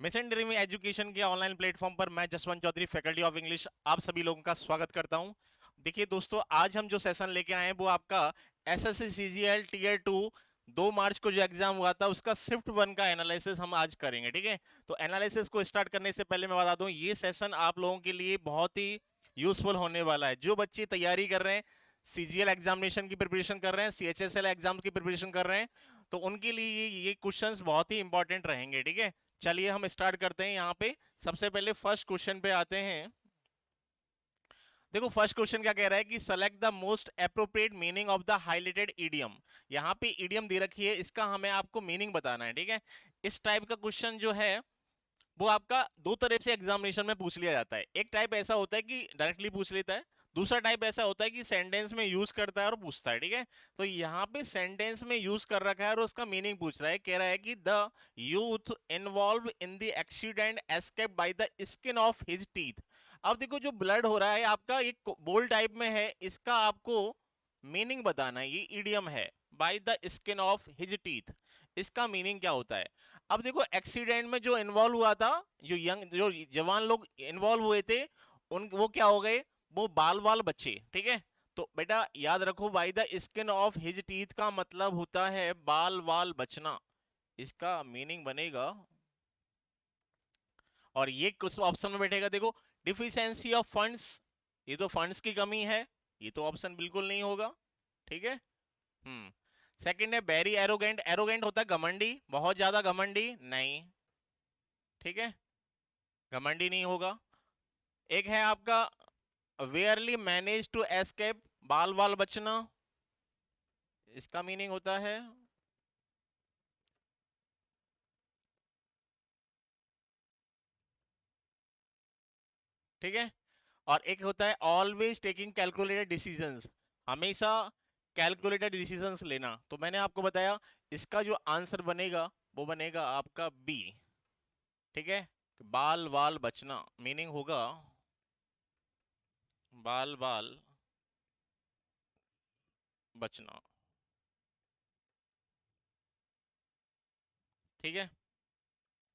Mission dream education के online platform पर मैं Jaswant Chaudhary faculty of English आप सभी लोगों का स्वागत करता हूं। देखिए दोस्तों, आज हम जो सेशन लेके आए हैं वो आपका एसएससी सीजीएल टीयर 2 2 मार्च को जो एग्जाम हुआ था उसका शिफ्ट 1 का एनालिसिस हम आज करेंगे। ठीक है, तो एनालिसिस को स्टार्ट करने से पहले मैं बता दूं ये सेशन आप लोगों के लिए बहुत ही यूजफुल होने वाला है। जो बच्चे तैयारी कर रहे हैं, सीजीएल एग्जामिनेशन की प्रिपरेशन कर रहे हैं, सीएचएसएल एग्जाम की प्रिपरेशन कर रहे हैं, तो उनके लिए ये क्वेश्चंस बहुत ही इंपॉर्टेंट रहेंगे। ठीक है, चलिए हम स्टार्ट करते हैं। यहाँ पे सबसे पहले फर्स्ट क्वेश्चन पे आते हैं। देखो फर्स्ट क्वेश्चन क्या कह रहा है कि select the most appropriate meaning of the highlighted idiom. यहाँ पे ईडियम दे रखी है, इसका हमें आपको मीनिंग बताना है। ठीक है, इस टाइप का क्वेश्चन जो है वो आपका दो तरह से एग्जामिनेशन में पूछ लिया जाता है। एक टाइप ऐसा होता है कि डायरेक्टली पूछ लेता है, दूसरा टाइप ऐसा होता है कि सेंटेंस में यूज करता है और पूछता है। ठीक है, तो यहाँ पे सेंटेंस में यूज कर रखा है और उसका मीनिंग पूछ रहा है। कह रहा है कि the youth involve in the accident escape by the skin of his teeth. अब देखो जो ब्लड हो रहा है आपका एक बोल टाइप में है, इसका आपको मीनिंग बताना है। ये ईडियम है, by the skin of his teeth, इसका मीनिंग क्या होता है। अब देखो एक्सीडेंट में जो इन्वॉल्व हुआ था, जो जवान लोग इन्वॉल्व हुए थे, उन वो क्या हो गए, वो बाल वाल बच्चे। ठीक है, तो बेटा याद रखो by the skin of his teeth का मतलब होता है बाल वाल बचना, इसका मीनिंग बनेगा। और ये कुछ ऑप्शन में बैठेगा, देखो डिफिशियंसी ऑफ फंड्स, ये तो फंड्स की कमी है, ये तो ऑप्शन बिल्कुल नहीं होगा। ठीक है, सेकंड है वेरी एरोगेंट, एरोगेंट होता है घमंडी, बहुत ज्यादा घमंडी, नहीं। ठीक है, घमंडी नहीं होगा। एक है आपका वेयरली मैनेज टू एस्केप, बाल बाल बचना, इसका मीनिंग होता है। ठीक है, और एक होता है ऑलवेज टेकिंग कैलकुलेटेड डिसीजंस, हमेशा कैलकुलेटेड डिसीजंस लेना। तो मैंने आपको बताया इसका जो आंसर बनेगा वो बनेगा आपका बी। ठीक है, बाल बाल बचना मीनिंग होगा बाल बाल बचना। ठीक है,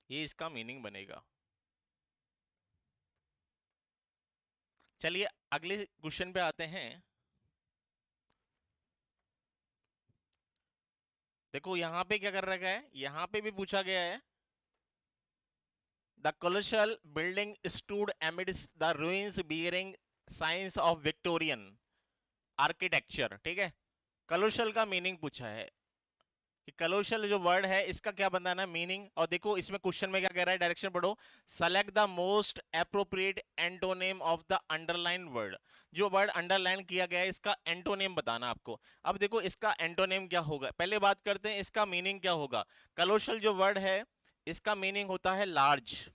ये इसका मीनिंग बनेगा। चलिए अगले क्वेश्चन पे आते हैं। देखो यहाँ पे क्या कर रखा है, यहाँ पे भी पूछा गया है the colossal building stood amidst the ruins bearing signs of Victorian architecture। ठीक है, कलोशल का मीनिंग पूछा है कि कलोशल जो वर्ड है इसका क्या बताना है मीनिंग। और देखो इसमें क्वेश्चन में क्या कह रहा है, डायरेक्शन पढ़ो। Select the most appropriate antonym of the underline word. जो वर्ड अंडरलाइन किया गया है इसका एंटोनेम बताना आपको। अब देखो इसका एंटोनेम क्या होगा, पहले बात करते हैं इसका मीनिंग क्या होगा। कलोशल जो वर्ड है इसका मीनिंग होता है लार्ज।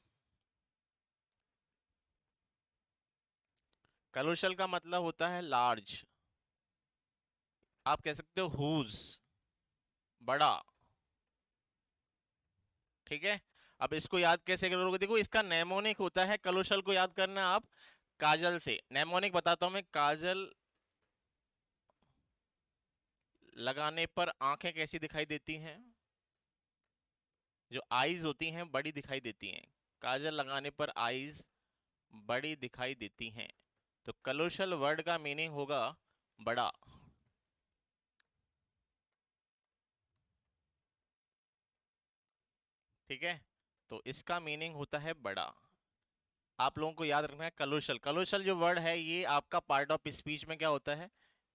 कलोशल का मतलब होता है लार्ज, आप कह सकते हो हुज, बड़ा। ठीक है, अब इसको याद कैसे करोगे, देखो इसका नेमोनिक होता है, कलोशल को याद करना आप काजल से। नेमोनिक बताता हूं मैं, काजल लगाने पर आंखें कैसी दिखाई देती हैं, जो आईज होती हैं बड़ी दिखाई देती हैं। काजल लगाने पर आईज बड़ी दिखाई देती हैं, तो कलोशल वर्ड का मीनिंग होगा बड़ा। ठीक है, तो इसका मीनिंग होता है बड़ा। आप लोगों को याद रखना है कलोशल, कलोशल जो वर्ड है ये आपका पार्ट ऑफ स्पीच में क्या होता है,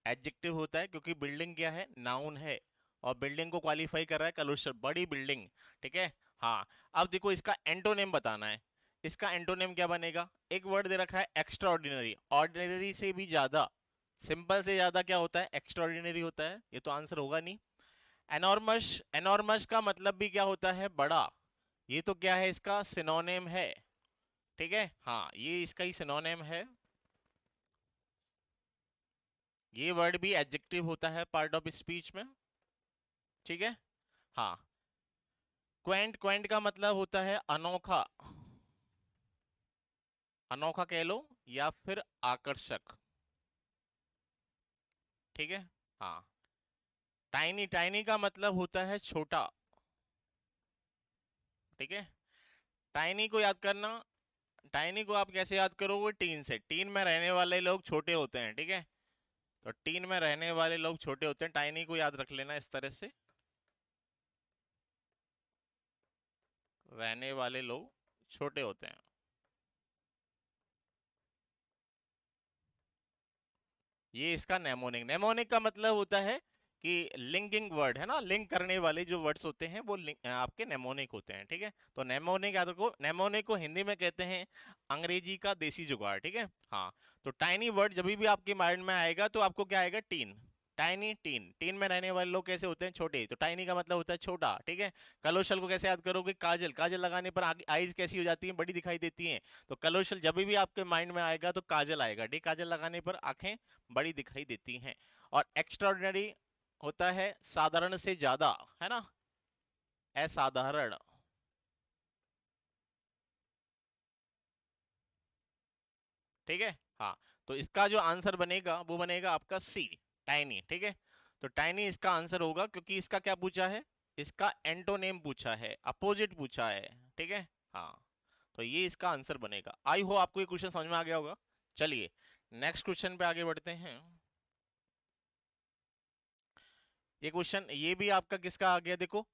एडजेक्टिव होता है, क्योंकि बिल्डिंग क्या है, नाउन है, और बिल्डिंग को क्वालिफाई कर रहा है कलोशल, बड़ी बिल्डिंग। ठीक है, हाँ। अब देखो इसका एंटोनेम बताना है, इसका एंटोनेम क्या बनेगा। एक वर्ड दे रखा है एक्स्ट्रा ऑर्डिनरी, ऑर्डिनरी से भी ज्यादा, सिंपल से ज्यादा क्या होता है, एक्स्ट्रा ऑर्डिनरी होता है, ये तो आंसर होगा नहीं। एनॉर्मस, एनॉर्मस का मतलब भी क्या होता है, बड़ा, ये तो क्या है, इसका सिनोनिम है। ठीक है, हाँ ये इसका ही सिनोनिम है। ये वर्ड भी एडजेक्टिव होता है पार्ट ऑफ स्पीच में। ठीक है, हाँ। क्वेंट, क्वेंट का मतलब होता है अनोखा, अनोखा कह लो या फिर आकर्षक। ठीक है, हाँ। टाइनी, टाइनी का मतलब होता है छोटा। ठीक है, टाइनी को याद करना, टाइनी को आप कैसे याद करोगे? टीन से। टीन में रहने वाले लोग छोटे होते हैं, ठीक है? तो टीन में रहने वाले लोग छोटे होते हैं, टाइनी को याद रख लेना इस तरह से, रहने वाले लोग छोटे होते हैं। ये इसका नेमोनिक, नेमोनिक का मतलब होता है कि लिंकिंग वर्ड है ना, लिंक करने वाले जो वर्ड्स होते हैं वो आपके नेमोनिक होते हैं, ठीक है? तो नेमोनिक याद रखो, नेमोनिक को हिंदी में कहते हैं अंग्रेजी का देसी जुगाड़, ठीक है? हाँ। तो टाइनी वर्ड जब भी आपके माइंड में आएगा तो आपको क्या आएगा? टीन। Tiny, tin. टीन में रहने वाले लोग कैसे होते हैं? छोटे। तो टाइनी का मतलब होता है छोटा, ठीक है? कलोशल को कैसे याद करोगे? काजल। काजल लगाने पर आईज कैसी हो जाती हैं? बड़ी दिखाई देती हैं। तो कलोशल जब भी आपके माइंड में आएगा तो काजल आएगा, ठीक? काजल लगाने पर आंखें बड़ी दिखाई देती हैं। और एक्स्ट्राऑर्डिनरी होता है साधारण से ज्यादा, है ना? असाधारण। ठीक है? हाँ। तो इसका जो आंसर बनेगा वो बनेगा आपका सी, टाइनी, ठीक है? तो टाइनी इसका आंसर होगा, क्योंकि इसका क्या पूछा है? इसका एंटोनेम पूछा है, अपोजिट पूछा है, ठीक है? हाँ। तो ये इसका आंसर बनेगा। आई हो आपको ये क्वेश्चन समझ में आ गया होगा। चलिए नेक्स्ट क्वेश्चन पे आगे बढ़ते हैं। ये क्वेश्चन ये भी आपका किसका आ गया? देखो,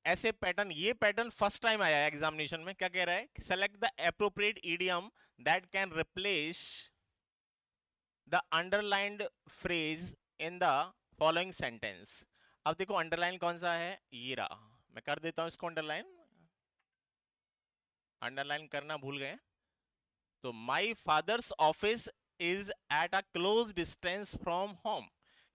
ऐसे पैटर्न, ये पैटर्न फर्स्ट टाइम आया है एग्जामिनेशन में। क्या कह रहा है? Select the appropriate idiom that can replace the underlined phrase in the following sentence. अब देखो अंडरलाइन कौन सा है, ये रहा। मैं कर देता हूं इसको अंडरलाइन। अंडरलाइन करना भूल गए? तो my father's office is at a close distance from home,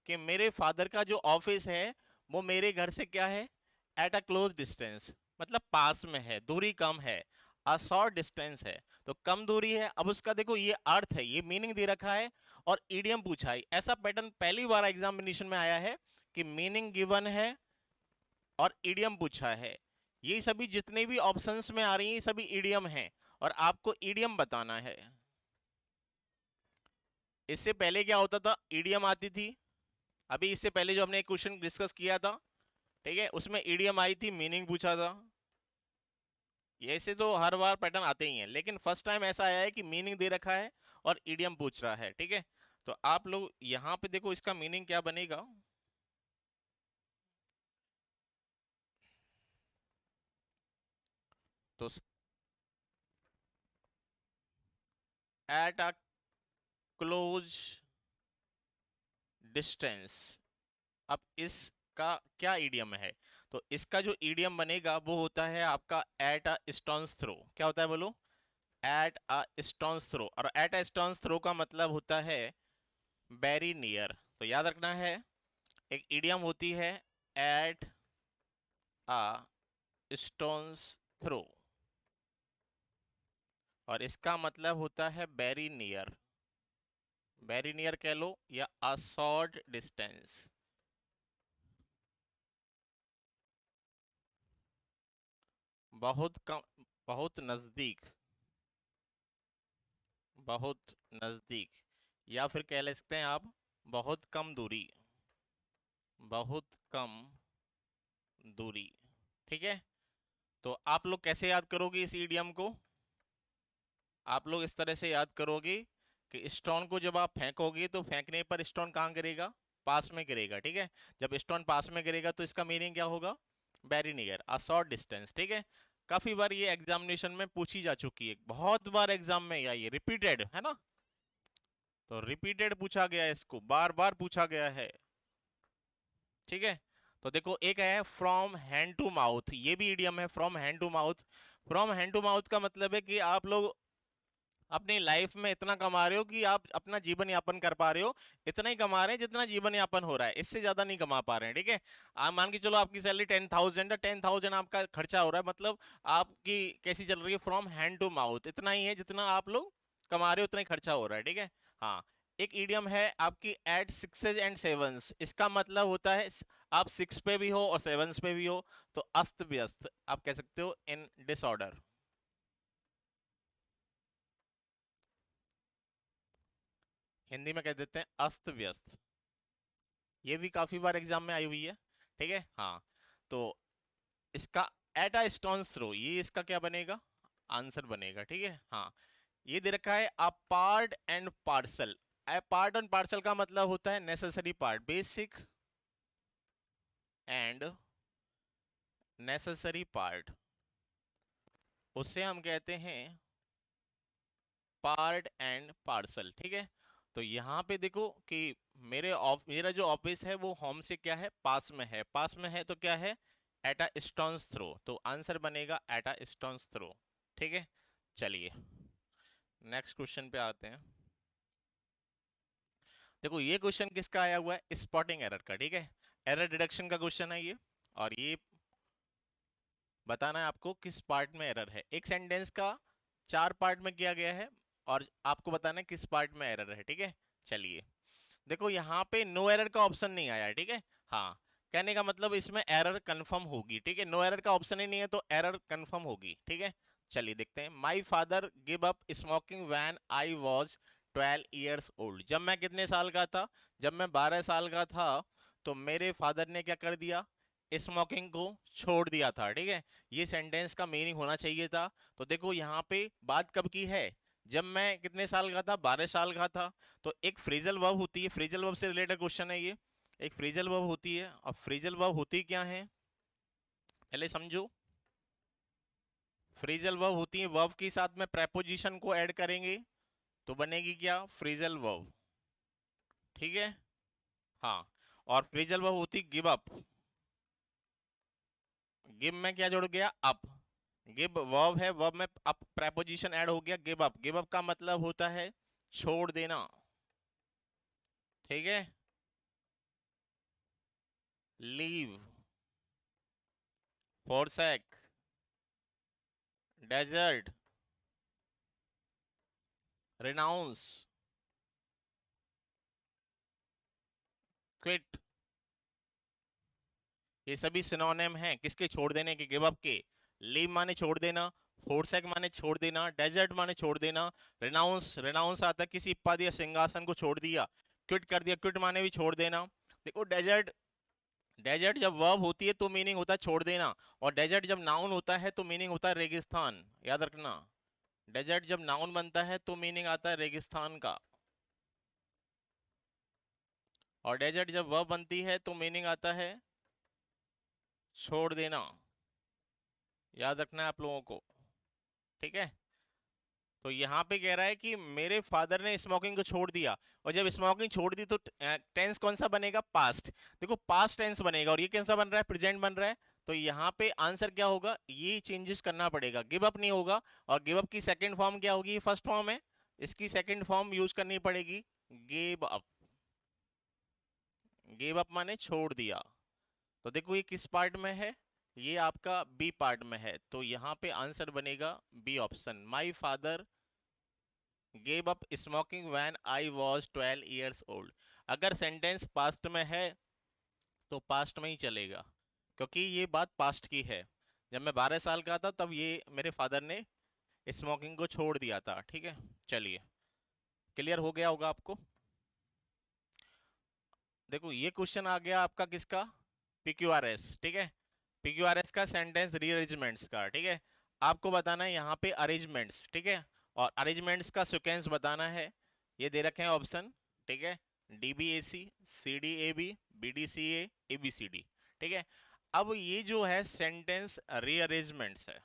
कि मेरे फादर का जो ऑफिस है वो मेरे घर से क्या है? एट अ क्लोज डिस्टेंस, मतलब पास में है, दूरी कम है। अ शॉर्ट डिस्टेंस है, तो कम दूरी है। अब उसका देखो ये अर्थ है, ये मीनिंग दे रखा है और इडियम पूछा है। ऐसा पैटर्न पहली बार एग्जामिनेशन में आया है कि मीनिंग गिवन है और इडियम पूछा है। ये सभी जितने भी ऑप्शंस में आ रही हैं सभी इडियम हैं और आपको इडियम बताना है। इससे पहले क्या होता था? ईडीएम आती थी। अभी इससे पहले जो हमने एक क्वेश्चन डिस्कस किया था, ठीक है, उसमें ईडीएम आई थी, मीनिंग पूछा था। ये ऐसे तो हर बार पैटर्न आते ही हैं, लेकिन फर्स्ट टाइम ऐसा आया है कि मीनिंग दे रखा है और ईडीएम पूछ रहा है, ठीक है? तो आप लोग यहाँ पे देखो इसका मीनिंग क्या बनेगा। तो एट अ क्लोज डिस्टेंस। अब इसका क्या ईडियम है? तो इसका जो ईडियम बनेगा वो होता है आपका एट अ स्टोन्स थ्रो। क्या होता है बोलो? At a stone's throw. और एट अ स्टोन्स थ्रो का मतलब होता है वेरी नियर। तो याद रखना है, एक ईडियम होती है एट अ स्टोन्स थ्रो और इसका मतलब होता है वेरी नियर। वेरी नियर कह लो या अ शॉर्ट डिस्टेंस, बहुत कम, बहुत नजदीक, बहुत नजदीक। या फिर कह ले सकते हैं आप बहुत कम दूरी, बहुत कम दूरी, ठीक है? तो आप लोग कैसे याद करोगे इस ईडियम को? आप लोग इस तरह से याद करोगे कि स्टोन को जब आप फेंकोगे तो फेंकने पर स्टोन कहाँ गिरेगा? पास में गिरेगा, ठीक है? जब स्टोन पास में गिरेगा तो इसका मीनिंग क्या होगा? Very near, a short distance, ठीक है? काफी बार ये एग्जामिनेशन में पूछी जा चुकी है, बहुत बार एग्जाम में आई है, रिपीटेड है ना? तो रिपीटेड पूछा गया है, इसको बार बार पूछा गया है, ठीक है? तो देखो एक है फ्रॉम हैंड टू माउथ, ये भी इडियम है, from hand to mouth. From hand to mouth का मतलब है कि आप लोग अपनी लाइफ में इतना कमा रहे हो कि आप अपना जीवन यापन कर पा रहे हो। इतना ही कमा रहे हैं जितना जीवन यापन हो रहा है, इससे ज्यादा नहीं कमा पा रहे हैं, ठीक है? आप मान के चलो आपकी सैलरी 10,000 है, 10,000 आपका खर्चा हो रहा है, मतलब आपकी कैसी चल रही है? फ्रॉम हैंड टू माउथ, इतना ही है जितना आप लोग कमा रहे हो उतना ही खर्चा हो रहा है, ठीक है? हाँ। एक ईडियम है आपकी एट सिक्सेज एंड सेवंस, इसका मतलब होता है आप सिक्स पे भी हो और सेवंस पे भी हो, तो अस्त व्यस्त आप कह सकते हो, इन डिसऑर्डर। हिंदी में कह देते हैं अस्त व्यस्त। ये भी काफी बार एग्जाम में आई हुई है, ठीक है? हाँ। तो इसका एट अ स्टोन्स थ्रो, ये इसका क्या बनेगा? आंसर बनेगा, ठीक है। हाँ, ये दे रखा है a part and parcel. A part and parcel का मतलब होता है necessary part, basic and necessary part, उससे हम कहते हैं पार्ट एंड पार्सल, ठीक है। तो यहाँ पे देखो कि मेरा जो ऑफिस है वो होम से क्या है, पास में है। पास में है तो क्या है, एट अ स्टोन्स थ्रो, तो आंसर बनेगा एट अ स्टोन्स थ्रो, ठीक है। चलिए नेक्स्ट क्वेश्चन पे आते हैं। देखो ये क्वेश्चन किसका आया हुआ है, स्पॉटिंग एरर का, ठीक है। एरर डिडक्शन का क्वेश्चन है ये, और ये बताना है आपको किस पार्ट में एरर है। एक सेंटेंस का 4 पार्ट में किया गया है और आपको बताना है किस पार्ट में एरर है, ठीक है। चलिए देखो यहाँ पे नो एरर का ऑप्शन नहीं आया है, ठीक है। हाँ, कहने का मतलब इसमें एरर कंफर्म होगी, ठीक है। नो एरर का ऑप्शन ही नहीं है तो एरर कंफर्म होगी, ठीक है। चलिए देखते हैं। My father give up smoking when I was 12 years old. जब मैं कितने साल का था, जब मैं 12 साल का था तो मेरे फादर ने क्या कर दिया, स्मोकिंग को छोड़ दिया था, ठीक है। ये सेंटेंस का मीनिंग होना चाहिए था। तो देखो यहाँ पे बात कब की है, जब मैं कितने साल का था, 12 साल का था। तो एक फ्रेजल वर्ब होती है, फ्रेजल वर्ब से रिलेटेड क्वेश्चन है ये। एक फ्रेजल वर्ब होती है, और फ्रेजल वर्ब होती क्या है पहले समझो। फ्रेजल वर्ब होती है, वर्ब के साथ में प्रेपोजिशन को ऐड करेंगे तो बनेगी क्या, फ्रेजल वर्ब, ठीक है। हाँ, और फ्रेजल वर्ब होती गिव अप। गिव में क्या जुड़ गया, अप। गिव वर्ब है, वर्ब में अप प्रेपोजिशन ऐड हो गया, गिव अप। गिव अप का मतलब होता है छोड़ देना, ठीक है। Leave, forsake, desert, renounce, quit, ये सभी सिनोनिम हैं किसके, छोड़ देने के, गिव अप के। लीव माने छोड़ देना, forsake माने छोड़ देना, desert माने छोड़ देना, renounce, renounce आता है किसी पद या सिंहासन को छोड़ दिया, क्विट कर दिया, क्विट माने भी छोड़ देना। देखो डेजर्ट, डेजर्ट जब वर्ब होती है तो मीनिंग होता है छोड़ देना, और डेजर्ट जब नाउन होता है तो मीनिंग होता है रेगिस्तान, याद रखना। डेजर्ट जब नाउन बनता है तो मीनिंग आता है रेगिस्तान का, और डेजर्ट जब वर्ब बनती है तो मीनिंग आता है छोड़ देना, याद रखना है आप लोगों को, ठीक है। तो यहाँ पे कह रहा है कि मेरे फादर ने स्मोकिंग को छोड़ दिया, और जब स्मोकिंग छोड़ दी तो टेंस कौन सा बनेगा, पास्ट। देखो पास्ट टेंस बनेगा, और ये कौन सा बन रहा है, प्रेजेंट बन रहा है। तो यहाँ पे आंसर क्या होगा, ये चेंजेस करना पड़ेगा, गिव अप नहीं होगा। और गिव अप की सेकंड फॉर्म क्या होगी, फर्स्ट फॉर्म है, इसकी सेकंड फॉर्म यूज करनी पड़ेगी, गिव अप। गिव अप माने छोड़ दिया। तो देखो ये किस पार्ट में है, ये आपका बी पार्ट में है, तो यहाँ पे आंसर बनेगा B option, my father gave up smoking when I was 12 years old। अगर सेंटेंस पास्ट में है तो पास्ट में ही चलेगा, क्योंकि ये बात पास्ट की है। जब मैं 12 साल का था तब ये मेरे फादर ने स्मोकिंग को छोड़ दिया था, ठीक है। चलिए क्लियर हो गया होगा आपको। देखो ये क्वेश्चन आ गया आपका किसका, PQRS, ठीक है। PQRS का सेंटेंस रीअरेंजमेंट्स का, ठीक है। आपको बताना है यहाँ पे अरेंजमेंट्स, ठीक है, और अरेंजमेंट्स का सिक्वेंस बताना है। ये दे रखे हैं ऑप्शन, ठीक है, DBAC, CDAB, BDCA, ABCD, ठीक है। अब ये जो है सेंटेंस रीअरेंजमेंट्स है,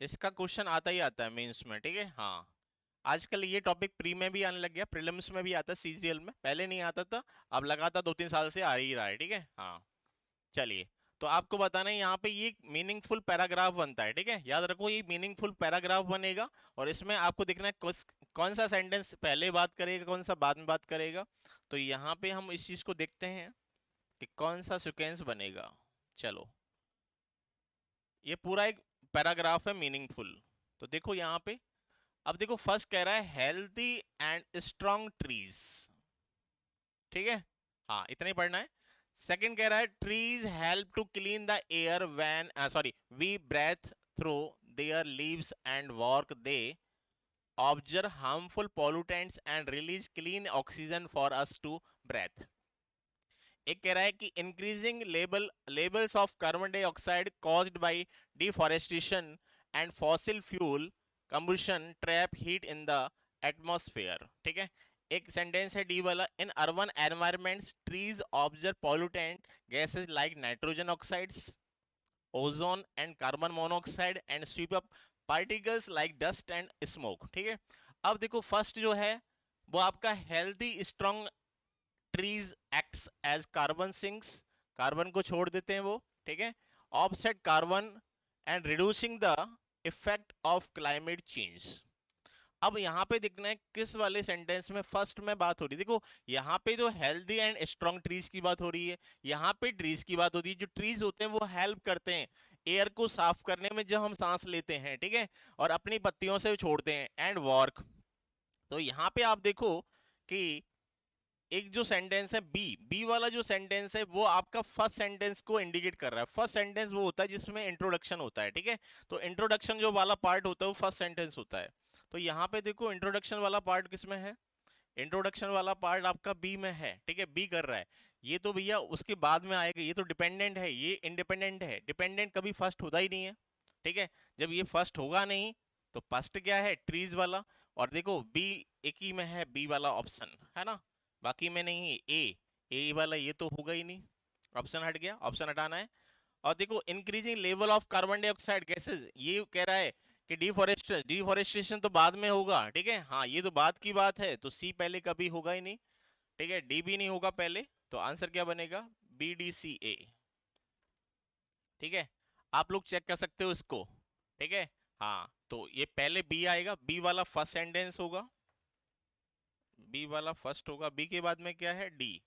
इसका क्वेश्चन आता ही आता है मेंस में, ठीक है। हाँ, आजकल ये टॉपिक प्री में भी आने लग गया, प्रीलिम्स में भी आता है, CGL में पहले नहीं आता था, अब लगातार 2-3 साल से आ ही रहा है, ठीक है। हाँ, चलिए, तो आपको बताना है यहाँ पे ये मीनिंगफुल पैराग्राफ बनता है, ठीक है। याद रखो ये मीनिंगफुल पैराग्राफ बनेगा, और इसमें आपको देखना है कौन सा सेंटेंस पहले बात करेगा, कौन सा बाद में बात करेगा। तो यहाँ पे हम इस चीज को देखते हैं कि कौन सा सिक्वेंस बनेगा। चलो, ये पूरा एक पैराग्राफ है मीनिंगफुल। तो देखो यहाँ पे, अब देखो फर्स्ट कह रहा है हेल्थी एंड स्ट्रॉन्ग ट्रीज, ठीक है। हाँ, इतना ही पढ़ना है। सेकंड कह रहा है trees help to clean the air when sorry we breathe through their leaves and work they observe harmful pollutants and release clean oxygen for us to breathe. एक कह रहा है कि increasing levels of carbon dioxide caused by deforestation and fossil fuel combustion trap heat in the atmosphere. ठीक है, एक sentence है D वाला, in urban environments trees observe pollutant gases like nitrogen oxides, ozone and carbon monoxide and sweep up particles like dust and smoke. ठीक है, अब देखो first जो है वो आपका healthy strong trees acts as carbon sinks, carbon को छोड़ देते हैं वो। ठीक है, offset carbon and reducing the effect of climate change. अब यहाँ पे देखना है किस वाले सेंटेंस में फर्स्ट में बात हो रही है। देखो यहाँ पे जो हेल्दी एंड स्ट्रॉन्ग ट्रीज की बात हो रही है, यहाँ पे ट्रीज की बात होती है। जो ट्रीज होते हैं वो हेल्प करते हैं एयर को साफ करने में जब हम सांस लेते हैं, ठीक है, और अपनी पत्तियों से छोड़ते हैं, एंड वर्क। तो यहाँ पे आप देखो कि एक जो सेंटेंस है बी बी वाला जो सेंटेंस है वो आपका फर्स्ट सेंटेंस को इंडिकेट कर रहा है। फर्स्ट सेंटेंस वो होता है जिसमें इंट्रोडक्शन होता है। ठीक है, तो इंट्रोडक्शन जो वाला पार्ट होता है वो फर्स्ट सेंटेंस होता है। तो यहाँ पे देखो इंट्रोडक्शन वाला पार्ट किसमें है, इंट्रोडक्शन वाला पार्ट आपका बी में है। ठीक है, बी कर रहा है। ये तो भैया उसके बाद में आएगा, ये तो डिपेंडेंट है, ये इंडिपेंडेंट है। डिपेंडेंट कभी फर्स्ट होता ही नहीं है। ठीक है, जब ये फर्स्ट होगा नहीं तो फर्स्ट क्या है, ट्रीज वाला। और देखो बी एक ही में है, बी वाला ऑप्शन है ना, बाकी में नहीं। ए वाला ये तो होगा ही नहीं, ऑप्शन हट गया, ऑप्शन हटाना है। और देखो increasing level of carbon dioxide gases, ये कह रहा है कि डिफॉरेस्टेशन तो बाद में होगा। ठीक है, हाँ ये तो बाद की बात है, तो सी पहले कभी होगा ही नहीं। ठीक है, डी भी नहीं होगा पहले, तो आंसर क्या बनेगा, बी डी सी ए। ठीक है, आप लोग चेक कर सकते हो इसको। ठीक है, हाँ तो ये पहले बी आएगा, बी वाला फर्स्ट सेंटेंस होगा, बी वाला फर्स्ट होगा। बी के बाद में क्या है, डी।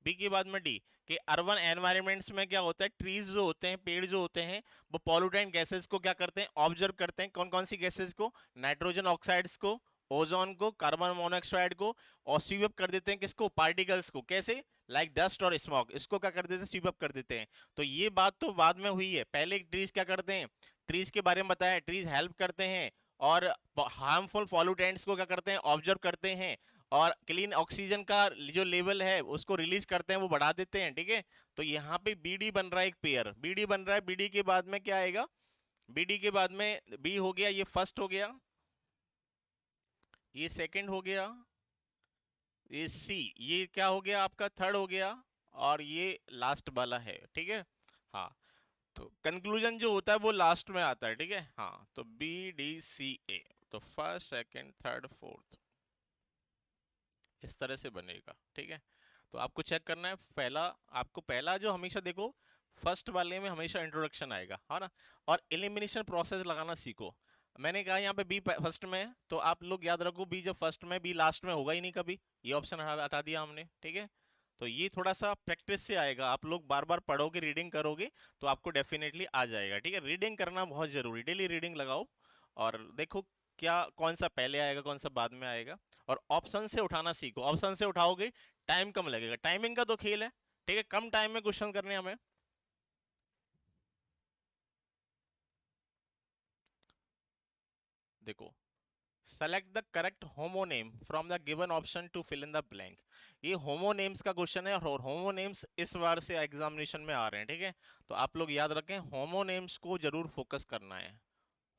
बी के बाद में डी, कि अर्बन एनवायरनमेंट्स में क्या होता है, ट्रीज जो होते हैं, पेड़ जो होते हैं, वो पॉल्यूटेंट गैसेस को क्या करते हैं, ऑब्जर्व करते हैं। कौन कौन सी गैसेस को, नाइट्रोजन ऑक्साइड्स को, ओजोन को, कार्बन मोनोऑक्साइड को, और स्वीप अप कर देते हैं किसको, पार्टिकल्स को। कैसे, लाइक डस्ट और स्मॉग, इसको क्या कर देते हैं, स्वीप अप कर देते हैं। तो ये बात तो बाद में हुई है, पहले ट्रीज क्या करते हैं, ट्रीज के बारे में बताया, ट्रीज हेल्प करते हैं और हार्मफुल पॉल्यूटेंट्स को क्या करते हैं, ऑब्जर्व करते हैं, और क्लीन ऑक्सीजन का जो लेवल है उसको रिलीज करते हैं, वो बढ़ा देते हैं। ठीक है, तो यहाँ पे बीडी बन रहा है, एक पेयर बीडी बन रहा है। बीडी के बाद में क्या आएगा, बीडी के बाद में बी हो गया, ये फर्स्ट हो गया, ये सेकंड हो गया, ये सी, ये क्या हो गया आपका, थर्ड हो गया, और ये लास्ट वाला है। ठीक है, हाँ तो कंक्लूजन जो होता है वो लास्ट में आता है। ठीक है, हाँ तो बी डी सी ए, तो फर्स्ट सेकंड थर्ड फोर्थ इस तरह से बनेगा। ठीक है, तो आपको चेक करना है पहला, आपको पहला जो हमेशा देखो फर्स्ट वाले में हमेशा इंट्रोडक्शन आएगा, है ना, और एलिमिनेशन प्रोसेस लगाना सीखो। मैंने कहा यहाँ पे बी फर्स्ट में है, तो आप लोग याद रखो बी जब फर्स्ट में, बी लास्ट में होगा ही नहीं कभी, ये ऑप्शन हटा दिया हमने। ठीक है, तो ये थोड़ा सा प्रैक्टिस से आएगा, आप लोग बार बार पढ़ोगे, रीडिंग करोगे तो आपको डेफिनेटली आ जाएगा। ठीक है, रीडिंग करना बहुत जरूरी, डेली रीडिंग लगाओ और देखो क्या कौन सा पहले आएगा कौन सा बाद में आएगा। और ऑप्शन से उठाना सीखो, ऑप्शन से उठाओगे टाइम कम लगेगा, टाइमिंग का तो खेल है। ठीक है, कम टाइम में क्वेश्चन करने हैं हमें। देखो, select the correct homonym from the given option to fill in the blank. ये होमोनेम्स का क्वेश्चन है, और होमोनेम्स इस बार से एग्जामिनेशन में आ रहे हैं। ठीक है, तो आप लोग याद रखें, होमोनेम्स को जरूर फोकस करना है,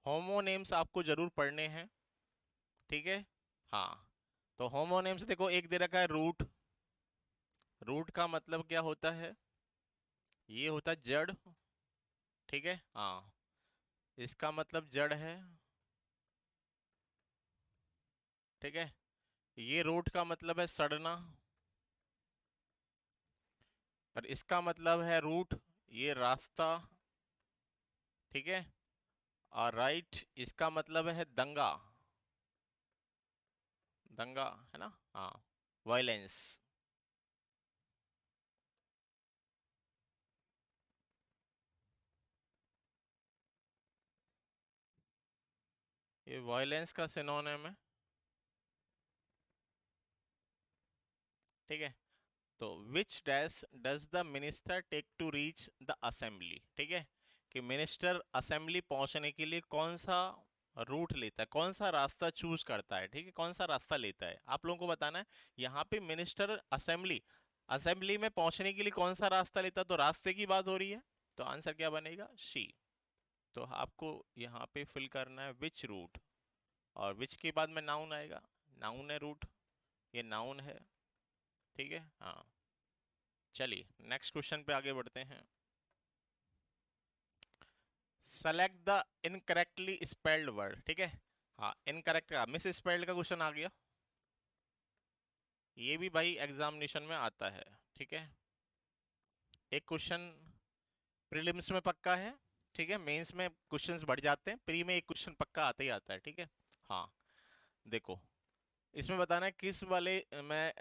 होमोनेम्स आपको जरूर पढ़ने हैं। ठीक है, हाँ तो होमोनेम्स देखो, एक दे रखा है रूट, रूट का मतलब क्या होता है, ये होता है जड़। ठीक है, हाँ इसका मतलब जड़ है। ठीक है, ये रूट का मतलब है सड़ना, और इसका मतलब है रूट, ये रास्ता। ठीक है, और राइट इसका मतलब है दंगा, दंगा है ना, हाँ वायलेंस। ये वायलेंस का सिनोनिम है। ठीक है, तो which dash does the minister take to reach the assembly. ठीक है, कि मिनिस्टर असेंबली पहुंचने के लिए कौन सा रूट लेता है, कौन सा रास्ता चूज करता है, ठीक है, कौन सा रास्ता लेता है, आप लोगों को बताना है। यहाँ पे मिनिस्टर असेंबली, असेंबली में पहुंचने के लिए कौन सा रास्ता लेता है, तो रास्ते की बात हो रही है, तो आंसर क्या बनेगा, सी। तो आपको यहाँ पे फिल करना है विच रूट, और विच के बाद में नाउन आएगा, नाउन है रूट, ये नाउन है, ठीक है। हाँ, चलिए नेक्स्ट क्वेश्चन पे आगे बढ़ते हैं। Select the incorrectly spelled word, ठीक है। हाँ, इनकरेक्ट का मिस स्पेल्ड का क्वेश्चन आ गया, ये भी भाई एग्जामिनेशन में आता है, ठीक है। एक क्वेश्चन प्रीलिम्स में पक्का है, ठीक है, मेंस में क्वेश्चंस बढ़ जाते हैं, प्री में एक क्वेश्चन पक्का आता ही आता है, ठीक है। हाँ, देखो इसमें बताना है किस वाले में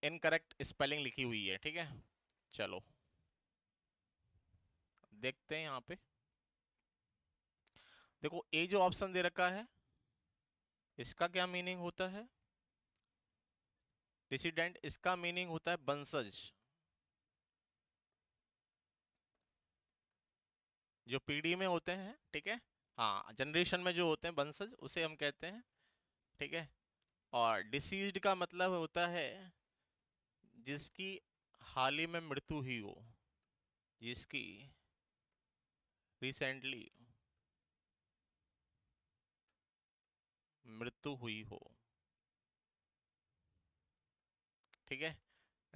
इनकरेक्ट स्पेलिंग लिखी हुई है, ठीक है। चलो देखते हैं यहाँ पे, देखो ए जो ऑप्शन दे रखा है, इसका क्या मीनिंग होता है, डिसीडेंट, इसका मीनिंग होता है वंशज, जो पीढ़ी में होते हैं, ठीक है। हाँ, जनरेशन में जो होते हैं वंशज, उसे हम कहते हैं, ठीक है। और डिसीज्ड का मतलब होता है जिसकी हाल ही में मृत्यु हुई हो, जिसकी रिसेंटली मृत्यु हुई हो, ठीक है।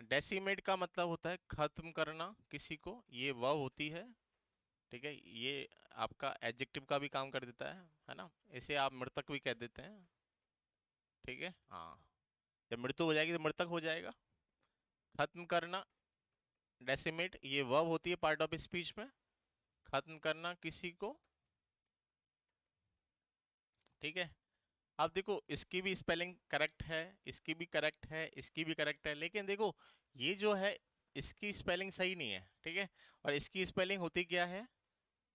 डेसिमेट का मतलब होता है खत्म करना किसी को, ये वह होती है, ठीक है, ये आपका एडजेक्टिव का भी काम कर देता है ना, इसे आप मृतक भी कह देते हैं, ठीक है। हाँ, जब मृत्यु हो जाएगी तो मृतक हो जाएगा। खत्म करना, डेसिमेट, ये वर्ब होती है पार्ट ऑफ स्पीच में, खत्म करना किसी को, ठीक है। अब देखो इसकी भी स्पेलिंग करेक्ट है, इसकी भी करेक्ट है, इसकी भी करेक्ट है, लेकिन देखो ये जो है इसकी स्पेलिंग सही नहीं है, ठीक है। और इसकी स्पेलिंग होती क्या है,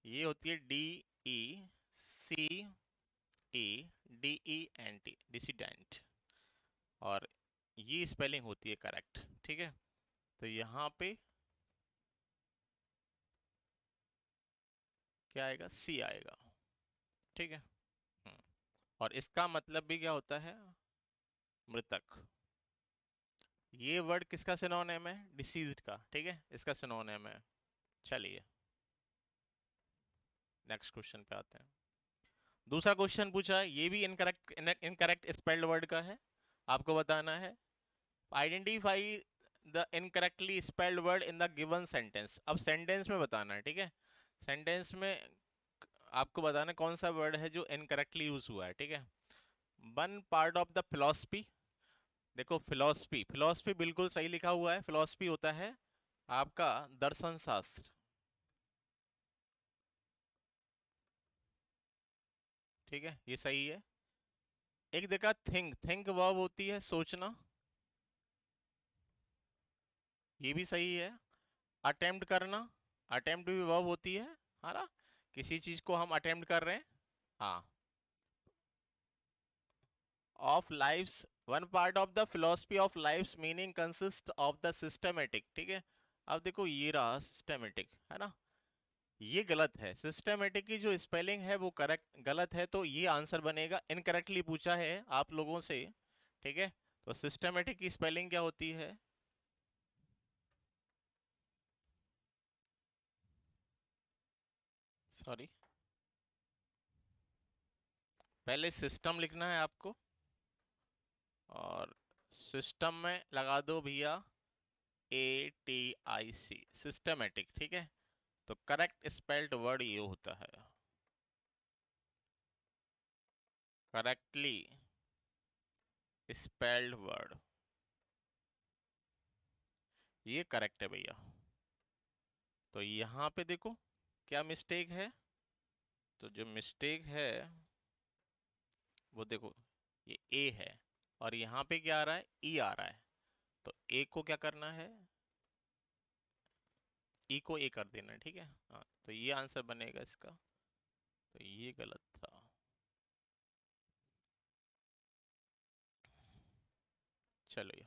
ये होती है D E C E D E N T, decedent, और ये स्पेलिंग होती है करेक्ट, ठीक है। तो यहाँ पे क्या आएगा, सी आएगा, ठीक है। हम्म, और इसका मतलब भी क्या होता है, मृतक। ये वर्ड किसका सिनोनिम है, डिसीज्ड का, ठीक है, इसका सिनोनिम है। चलिए नेक्स्ट क्वेश्चन पे आते हैं। दूसरा क्वेश्चन पूछा है, ये भी इनकरेक्ट इनकरेक्ट स्पेल्ड वर्ड का है, आपको बताना है identify the incorrectly spelled word in the given sentence. अब सेंटेंस में बताना है, ठीक है, सेंटेंस में आपको बताना है कौन सा वर्ड है जो इनकरेक्टली यूज हुआ है, ठीक है। One part of the philosophy, देखो फिलोसफी, फिलोसफी बिल्कुल सही लिखा हुआ है, फिलोसफी होता है आपका दर्शन शास्त्र, ठीक है, ये सही है। एक देखा थिंक, थिंक वर्ब होती है सोचना, ये भी सही है। अटेम्प्ट करना, अटेम्प्ट भी वर्ब होती है, है ना, किसी चीज को हम अटेम्प्ट कर रहे हैं। हाँ, of life's, one part of the philosophy of life's meaning consist of the systematic, ठीक है। अब देखो ये रहा सिस्टमेटिक, है ना, ये गलत है, सिस्टमेटिक की जो स्पेलिंग है वो करेक्ट गलत है, तो ये आंसर बनेगा, इनकरेक्टली पूछा है आप लोगों से, ठीक है। तो सिस्टमेटिक की स्पेलिंग क्या होती है, सॉरी, पहले सिस्टम लिखना है आपको, और सिस्टम में लगा दो भैया ATIC, सिस्टमेटिक, ठीक है। तो करेक्ट स्पेल्ड वर्ड ये होता है, करेक्टली स्पेल्ड वर्ड, ये करेक्ट है भैया। तो यहाँ पे देखो क्या मिस्टेक है, तो जो मिस्टेक है वो देखो, ये ए है, और यहाँ पे क्या आ रहा है, ई आ रहा है, तो ए को क्या करना है, ई को ए कर देना है, ठीक है। हाँ, तो ये आंसर बनेगा इसका, तो ये गलत था। चलो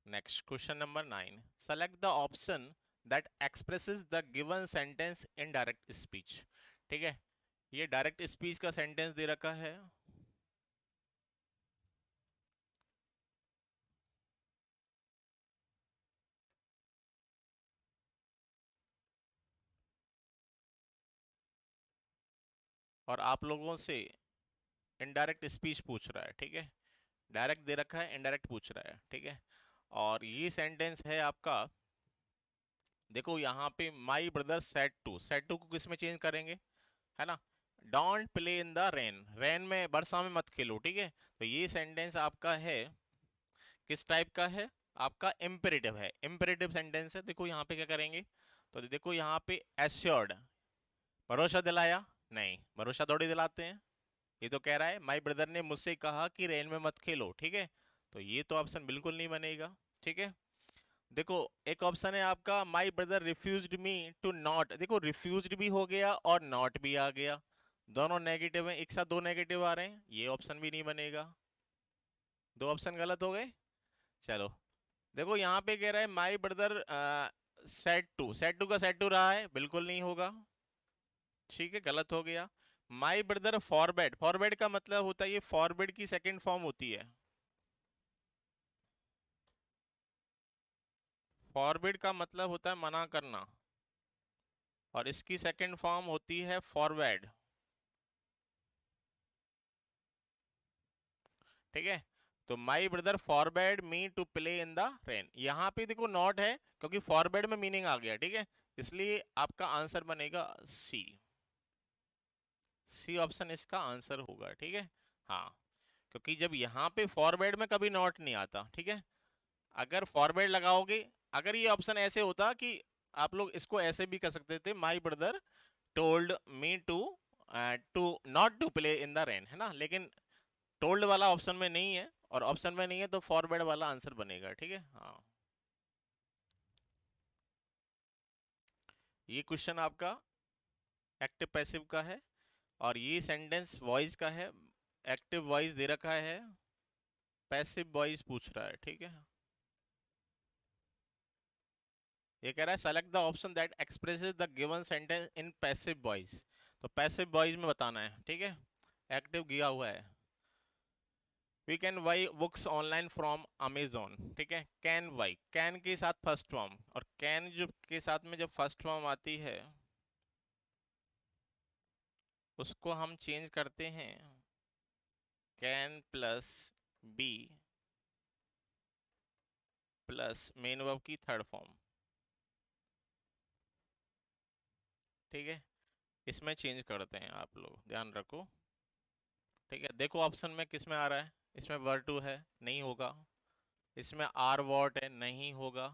next question number 9, select the option that expresses the given sentence in direct speech, ठीक है। ये डायरेक्ट स्पीच का सेंटेंस दे रखा है। और आप लोगों से इनडायरेक्ट स्पीच पूछ रहा है, ठीक है। डायरेक्ट दे रखा है, इनडायरेक्ट पूछ रहा है, ठीक है। और ये सेंटेंस है आपका, देखो यहाँ पे माई ब्रदर सेड टू को किस में चेंज करेंगे, है ना। Don't play in the rain, rain में वर्षा में मत खेलो, ठीक है। तो ये सेंटेंस आपका है किस टाइप का है, आपका इम्पेरेटिव है, इम्पेरेटिव सेंटेंस है। देखो यहाँ पे क्या करेंगे, तो देखो यहाँ पे एश्योर्ड, भरोसा दिलाया, नहीं भरोसा थोड़ी दिलाते हैं। ये तो कह रहा है माई ब्रदर ने मुझसे कहा कि रेन में मत खेलो, ठीक है। तो ये तो ऑप्शन बिल्कुल नहीं बनेगा, ठीक है। देखो एक ऑप्शन है आपका my brother refused me to not, देखो रिफ्यूज्ड भी हो गया और नॉट भी आ गया, दोनों नेगेटिव हैं, एक साथ दो नेगेटिव आ रहे हैं, ये ऑप्शन भी नहीं बनेगा, दो ऑप्शन गलत हो गए। चलो देखो यहाँ पे कह रहा है माई ब्रदर सेड टू का सेड टू रहा है, बिल्कुल नहीं होगा, ठीक है, गलत हो गया। माई ब्रदर फॉरबेड, फॉरबेड का मतलब होता है, ये फॉरबेड की सेकंड फॉर्म होती है, फॉरबिड का मतलब होता है मना करना, और इसकी सेकंड फॉर्म होती है फॉरवर्ड, ठीक है। तो my brother forbade me to play in the rain, यहाँ पे देखो नॉट है क्योंकि फॉरबेड में मीनिंग आ गया, ठीक है। इसलिए आपका आंसर बनेगा सी, सी ऑप्शन इसका आंसर होगा, ठीक है। हाँ, क्योंकि जब यहाँ पे फॉरवर्ड में कभी नॉट नहीं आता, ठीक है। अगर फॉरवर्ड लगाओगे, अगर ये ऑप्शन ऐसे होता कि आप लोग इसको ऐसे भी कर सकते थे, my brother told me to to not to play in the rain, है ना, लेकिन टोल्ड वाला ऑप्शन में नहीं है, और ऑप्शन में नहीं है तो फॉरवर्ड वाला आंसर बनेगा, ठीक है। हाँ, ये क्वेश्चन आपका एक्टिव पैसिव का है, और ये सेंटेंस वॉइस का है, एक्टिव वॉइस दे रखा है, पैसिव वॉइस पूछ रहा है, ठीक है। ये कह रहा है select the option that expresses the given sentence in passive voice, तो पैसिव वॉइस में बताना है, ठीक है। एक्टिव किया हुआ है, we can buy books online from Amazon, ठीक है। कैन बाई, कैन के साथ फर्स्ट फॉर्म, और कैन जो के साथ में जब फर्स्ट फॉर्म आती है उसको हम चेंज करते हैं can plus be plus main verb की थर्ड फॉर्म, ठीक है। इसमें चेंज करते हैं, आप लोग ध्यान रखो, ठीक है। देखो ऑप्शन में किस में आ रहा है, इसमें वर टू है, नहीं होगा। इसमें आर वॉट है, नहीं होगा,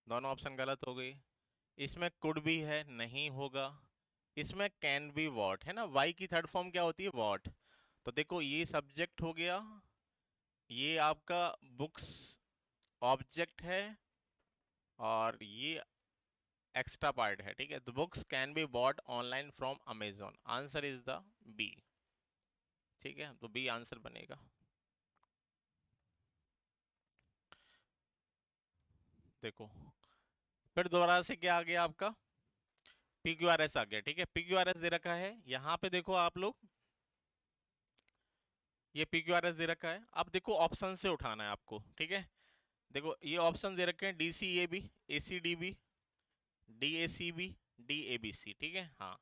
दोनों ऑप्शन गलत हो गई। इसमें कुड भी है, नहीं होगा। इसमें कैन बी वॉट है ना, वाई की थर्ड फॉर्म क्या होती है, वॉट। तो देखो ये सब्जेक्ट हो गया, ये आपका बुक्स ऑब्जेक्ट है, और ये एक्स्ट्रा पार्ट है, ठीक है। The books can be bought online from Amazon, answer is the B, ठीक है। तो बी आंसर बनेगा। देखो फिर दोबारा से क्या आ गया आपका, पी क्यू आर एस आ गया, ठीक है। पी क्यू आर एस दे रखा है यहाँ पे, देखो आप लोग, ये पी क्यू आर एस दे रखा है, अब देखो ऑप्शन से उठाना है आपको, ठीक है। देखो ये ऑप्शन दे रखे हैं D C A B, A C D B, D A C B, D A B C, ठीक है। हाँ,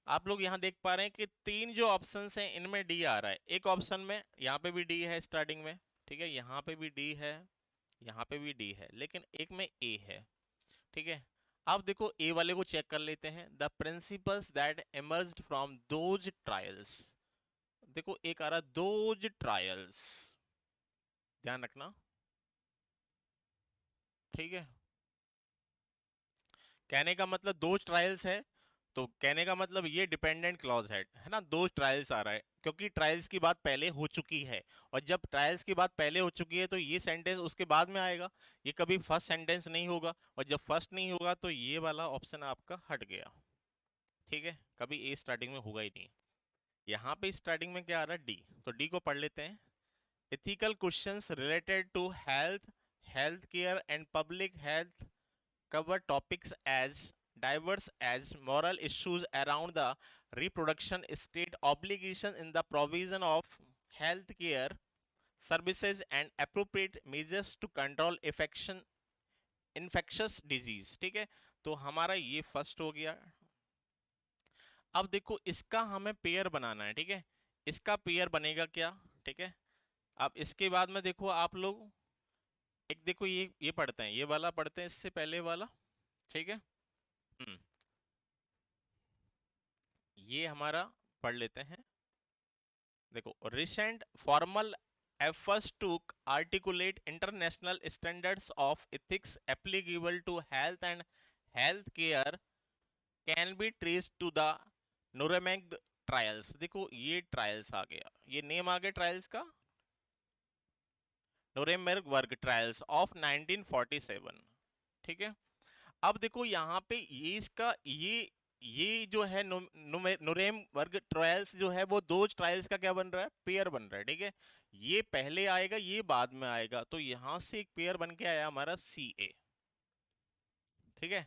आप लोग यहाँ देख पा रहे हैं कि तीन जो ऑप्शंस हैं इनमें डी आ रहा है, एक ऑप्शन में यहाँ पे भी डी है स्टार्टिंग में, ठीक है, यहाँ पे भी डी है, यहाँ पे भी डी है, लेकिन एक में ए है, ठीक है। अब देखो ए वाले को चेक कर लेते हैं, the principles that emerged from those trials, देखो एक आ रहा दोज ट्रायल्स, ध्यान रखना, ठीक है। कहने का मतलब दो ट्रायल्स है, तो कहने का मतलब ये डिपेंडेंट क्लॉज है ना, दो ट्रायल्स आ रहा है क्योंकि ट्रायल्स की बात पहले हो चुकी है, और जब ट्रायल्स की बात पहले हो चुकी है तो ये सेंटेंस उसके बाद में आएगा, ये कभी फर्स्ट सेंटेंस नहीं होगा, और जब फर्स्ट नहीं होगा तो ये वाला ऑप्शन आपका हट गया, ठीक है। कभी ए स्टार्टिंग में होगा ही नहीं। यहाँ पे स्टार्टिंग में क्या आ रहा है, डी, तो डी को पढ़ लेते हैं। Ethical questions related to health, health care and public health cover topics as diverse as moral issues around the reproduction state obligation in the provision of health care services and appropriate measures to control infectious disease। ठीक है, तो हमारा ये first हो गया। अब देखो इसका हमें पेयर बनाना है, ठीक है, इसका पेयर बनेगा क्या, ठीक है। अब इसके बाद में देखो आप लोग एक देखो ये पढ़ते हैं, ये वाला पढ़ते हैं इससे पहले वाला, ठीक है। हम्म, ये हमारा पढ़ लेते हैं। देखो, recent formal efforts to articulate international standards of ethics applicable to health and health care can be traced to the Nuremberg trials। देखो ये ट्रायल्स आ गया, ये नेम आ गया ट्रायल्स का, नूरेमबर्ग ट्रायल्स ऑफ 1947, ठीक है। अब देखो यहाँ पे ये इसका ये जो है नुरेमबर्ग ट्रायल्स जो है वो दो ट्रायल्स का क्या बन रहा है, पेयर बन रहा है, ठीक है। ये पहले आएगा, ये बाद में आएगा, तो यहां से एक पेयर बन के आया हमारा सी ए, ठीक है।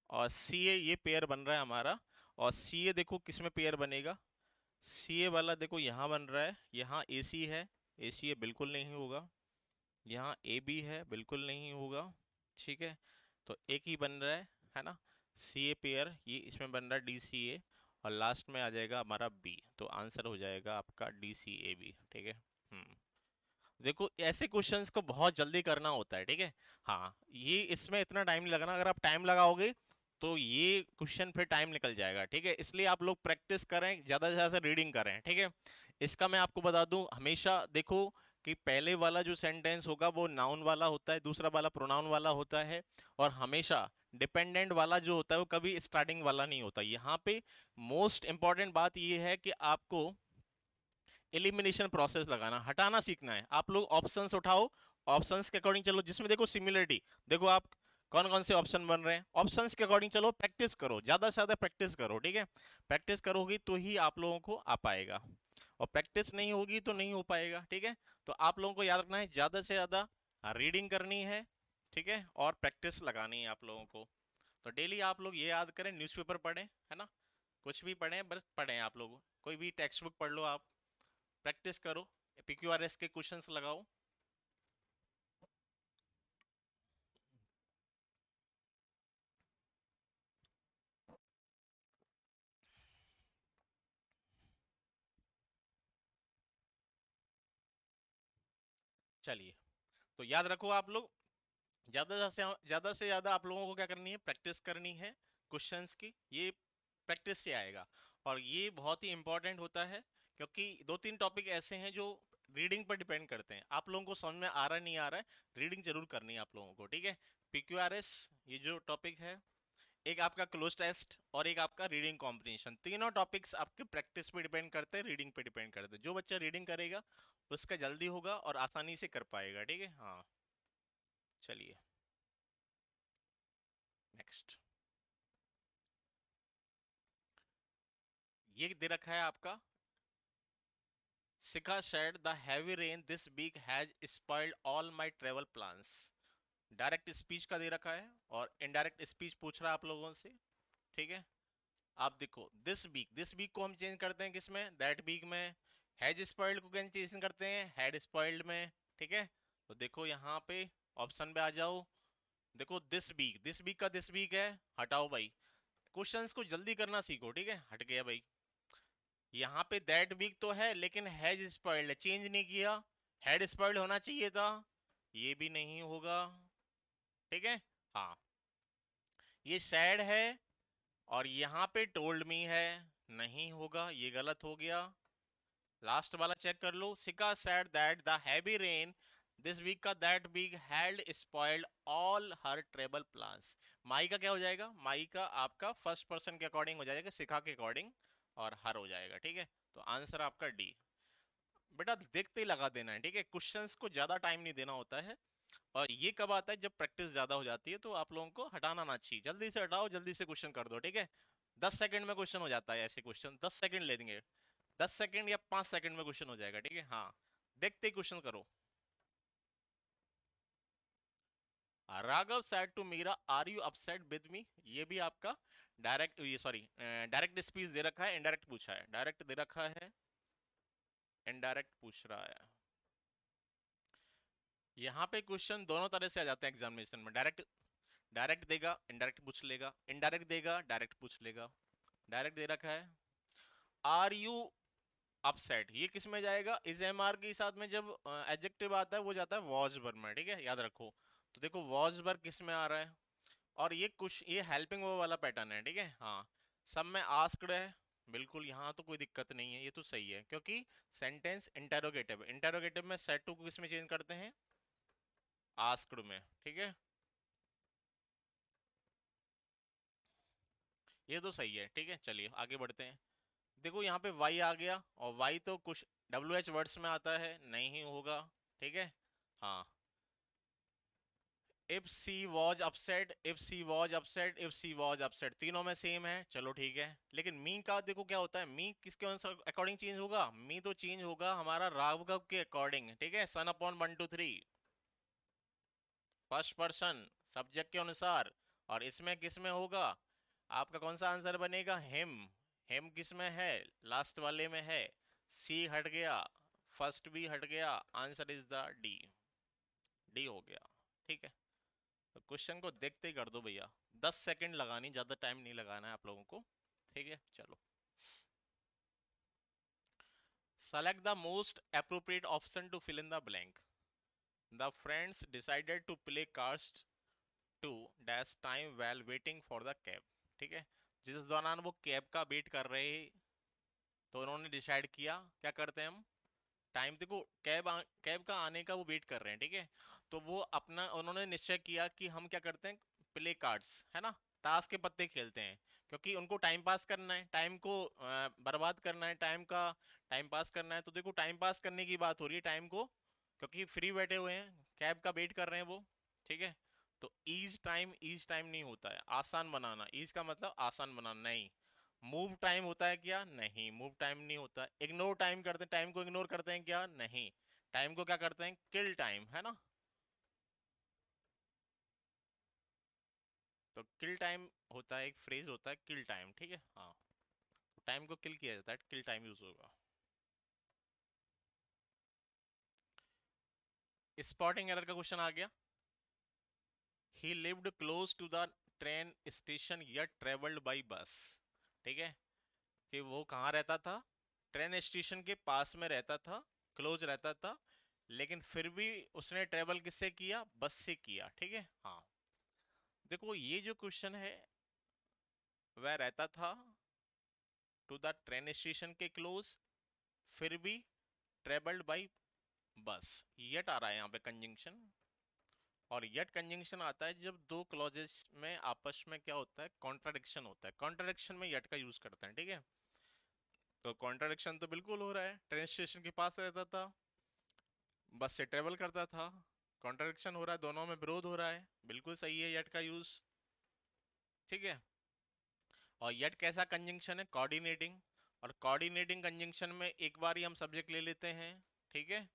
और सी ए ये पेयर बन रहा है हमारा। और सी ए देखो किस में पेयर बनेगा, सी ए वाला देखो यहाँ बन रहा है, यहाँ ए सी है, ए सी ए बिल्कुल नहीं होगा, यहाँ ए बी है बिल्कुल नहीं होगा, ठीक है। तो एक ही बन रहा है ना, सी ए पेयर, ये इसमें बन रहा है डी सी ए, और लास्ट में आ जाएगा हमारा बी, तो आंसर हो जाएगा आपका डी सी ए बी, ठीक है। देखो ऐसे क्वेश्चंस को बहुत जल्दी करना होता है, ठीक है। हाँ, ये इसमें इतना टाइम नहीं लगना, अगर आप टाइम लगाओगे तो ये क्वेश्चन फिर टाइम निकल जाएगा, ठीक है। इसलिए आप लोग प्रैक्टिस करें, ज़्यादा से ज़्यादा रीडिंग करें, ठीक है। इसका मैं आपको बता दूं, हमेशा देखो कि पहले वाला जो सेंटेंस होगा वो नाउन वाला होता है, दूसरा वाला प्रोनाउन वाला होता है, और हमेशा डिपेंडेंट वाला जो होता है वो कभी स्टार्टिंग वाला नहीं होता। यहाँ पे मोस्ट इंपॉर्टेंट बात ये है कि आपको एलिमिनेशन प्रोसेस लगाना, हटाना सीखना है। आप लोग ऑप्शंस उठाओ, ऑप्शंस के अकॉर्डिंग चलो, जिसमें देखो सिमिलरिटी, देखो आप कौन कौन से ऑप्शन बन रहे हैं, ऑप्शंस के अकॉर्डिंग चलो, प्रैक्टिस करो, ज़्यादा से ज़्यादा प्रैक्टिस करो, ठीक है। प्रैक्टिस करोगी तो ही आप लोगों को आ पाएगा, और प्रैक्टिस नहीं होगी तो नहीं हो पाएगा, ठीक है। तो आप लोगों को याद रखना है, ज़्यादा से ज़्यादा रीडिंग करनी है, ठीक है, और प्रैक्टिस लगानी है आप लोगों को। तो डेली आप लोग ये याद करें, न्यूज़पेपर पढ़ें, है ना, कुछ भी पढ़ें, बस पढ़ें आप लोग, कोई भी टेक्स्ट बुक पढ़ लो आप, प्रैक्टिस करो, पीक्यूआरएस के क्वेश्चंस लगाओ। चलिए, तो याद रखो आप लोग, ज्यादा से ज्यादा आप लोगों को क्या करनी है, प्रैक्टिस करनी है क्वेश्चंस की, ये प्रैक्टिस से आएगा। और ये बहुत ही इंपॉर्टेंट होता है, क्योंकि दो तीन टॉपिक ऐसे हैं जो रीडिंग पर डिपेंड करते हैं। आप लोगों को समझ में आ रहा नहीं आ रहा है, रीडिंग जरूर करनी है आप लोगों को, ठीक है। पीक्यूआरएस ये जो टॉपिक है, एक आपका क्लोज टेस्ट और एक आपका रीडिंग कॉम्प्रिहेंशन, तीनों टॉपिक्स आपके प्रैक्टिस पे डिपेंड करते हैं, रीडिंग पे डिपेंड करते हैं। जो बच्चा रीडिंग करेगा उसका जल्दी होगा और आसानी से कर पाएगा, ठीक है। हाँ, चलिए नेक्स्ट, ये दे रखा है आपका, Shikha said the heavy rain this week has spoiled all my travel plans. Direct speech का दे रखा है और इनडायरेक्ट स्पीच पूछ रहा है आप लोगों से, ठीक है। आप देखो दिस वीक को हम चेंज करते हैं किसमें, दैट वीक में। हैज स्पॉइल्ड को कैसे चेंज करते हैं, हैड स्पॉइल्ड में, ठीक है। तो देखो यहाँ पे ऑप्शन पे आ जाओ, देखो दिस वीक का दिस वीक है, हटाओ भाई, क्वेश्चंस को जल्दी करना सीखो, ठीक है। हट गया भाई, यहाँ पे दैट वीक तो है लेकिन हैज स्पॉइल्ड चेंज नहीं किया, हैड स्पॉइल्ड होना चाहिए था, ये भी नहीं होगा, ठीक है। हाँ, ये सैड है और यहाँ पे टोल्ड मी है, नहीं होगा, ये गलत हो गया। लास्ट वाला चेक कर लो, Sika said that the heavy rain this week का that week had spoiled all her travel plans. माई का क्या हो जाएगा, माई का आपका फर्स्ट पर्सन के अकॉर्डिंग हो जाएगा, सिखा के अकॉर्डिंग, और हर हो जाएगा, ठीक है। तो आंसर आपका डी। बेटा देखते ही लगा देना है, ठीक है, क्वेश्चंस को ज्यादा टाइम नहीं देना होता है। और ये कब आता है, जब प्रैक्टिस ज्यादा हो जाती है, तो आप लोगों को हटाना ना चाहिए, जल्दी से हटाओ, जल्दी से क्वेश्चन कर दो, ठीक है। 10 सेकंड में क्वेश्चन हो जाता है, ऐसे क्वेश्चन 10 सेकंड ले देंगे, 10 सेकंड या 5 सेकंड में क्वेश्चन हो जाएगा, ठीक है। हाँ, देखते ही क्वेश्चन करो। Raghav said to Meera are you upset with me, ये भी आपका डायरेक्ट, ये सॉरी, डायरेक्ट स्पीच दे रखा है, इनडायरेक्ट पूछा है, डायरेक्ट दे रखा है, इनडायरेक्ट पूछ रहा है। यहाँ पे क्वेश्चन दोनों तरह से आ जाते हैं एग्जामिनेशन में। डायरेक्ट, डायरेक्ट देगा, इनडायरेक्ट पूछ लेगा, इनडायरेक्ट देगा, डायरेक्ट पूछ लेगा। डायरेक्ट दे रखा है, आर यू अपसेट, ये किस में जाएगा? इस एम आर के साथ में जब एडजेक्टिव आता है वो जाता है वॉज वर्ब में, ठीक है, याद रखो। तो देखो वॉज वर्ब किस में आ रहा है, और ये कुछ ये हेल्पिंग वर्ब वाला पैटर्न है, ठीक है। हाँ, सब में आस्क्ड है, बिल्कुल यहाँ तो कोई दिक्कत नहीं है, ये तो सही है, क्योंकि सेंटेंस इंटेरोगेटिव, इंटेरोगेटिव में सेट टू को किस में चेंज करते हैं? आस्क्ड में, ठीक है, ये तो सही है, ठीक है। चलिए आगे बढ़ते हैं। देखो यहाँ पे वाई आ गया, और वाई तो कुछ डब्ल्यू एच वर्ड्स में आता है, नहीं होगा, ठीक है। हाँ, if she was upset, if she was upset, if she was upset, तीनों में सेम है, चलो ठीक है। लेकिन मी का देखो क्या होता है, मी किसके अकॉर्डिंग चेंज होगा? मी तो चेंज होगा हमारा राघव के अकॉर्डिंग, ठीक है, सन अपॉन 1 2 3, फर्स्ट पर्सन सब्जेक्ट के अनुसार। और इसमें किस में होगा? आपका कौन सा आंसर बनेगा? हिम, हिम किस में है? लास्ट वाले में है। सी हट गया, फर्स्ट भी हट गया, answer is the D, D हो गया, ठीक है। तो क्वेश्चन को देखते ही कर दो भैया, 10 सेकंड लगानी, ज्यादा टाइम नहीं लगाना है आप लोगों को, ठीक है। चलो, select the most appropriate option to fill in the blank. The friends decided to play cards to dash time while waiting for the cab, ठीक है। जिस दौरान वो कैब का वेट कर रहे, तो उन्होंने डिसाइड किया, क्या करते हैं हम? टाइम, देखो कैब का आने का वो वेट कर रहे हैं, ठीक है। तो वो अपना उन्होंने निश्चय किया कि हम क्या करते हैं, प्ले कार्ड्स, है ना, ताश के पत्ते खेलते हैं, क्योंकि उनको टाइम पास करना है, टाइम को बर्बाद करना है, टाइम का टाइम पास करना है। तो देखो टाइम पास करने की बात हो रही है, टाइम को, क्योंकि फ्री बैठे हुए हैं, कैब का वेट कर रहे हैं वो, ठीक है। तो ईज टाइम नहीं होता है आसान बनाना, ईज का मतलब आसान बनाना नहीं। मूव टाइम होता है क्या? नहीं, मूव टाइम नहीं होता। इग्नोर टाइम करते हैं, टाइम को इग्नोर करते हैं क्या? नहीं, टाइम को क्या करते हैं? किल टाइम, है ना। तो किल टाइम होता है, एक फ्रेज होता है किल टाइम, ठीक है। हाँ, टाइम को किल किया जाता है, किल टाइम यूज होगा। स्पॉटिंग एरर का क्वेश्चन आ गया। He lived close to the train station yet travelled by bus, ठीक है, कि वो कहाँ रहता था? ट्रेन स्टेशन के पास में रहता था, क्लोज रहता था, लेकिन फिर भी उसने ट्रेवल किससे किया? बस से किया, ठीक है। हाँ, देखो ये जो क्वेश्चन है, वह रहता था टू द ट्रेन स्टेशन के क्लोज, फिर भी ट्रेवल्ड बाई बस, यट आ रहा है यहाँ पे कंजंक्शन। और यट कंजंक्शन आता है जब दो क्लॉजेस में आपस में क्या होता है? कॉन्ट्राडिक्शन होता है, कॉन्ट्राडिक्शन में यट का यूज करते हैं, ठीक है। तो कॉन्ट्राडिक्शन तो बिल्कुल हो रहा है, ट्रेन स्टेशन के पास रहता था, बस से ट्रेवल करता था, कॉन्ट्राडिक्शन हो रहा है, दोनों में विरोध हो रहा है, बिल्कुल सही है यट का यूज, ठीक है। और यट कैसा कंजंक्शन है? कोऑर्डिनेटिंग, और कोऑर्डिनेटिंग कंजंक्शन में एक बार ही हम सब्जेक्ट ले लेते हैं, ठीक है,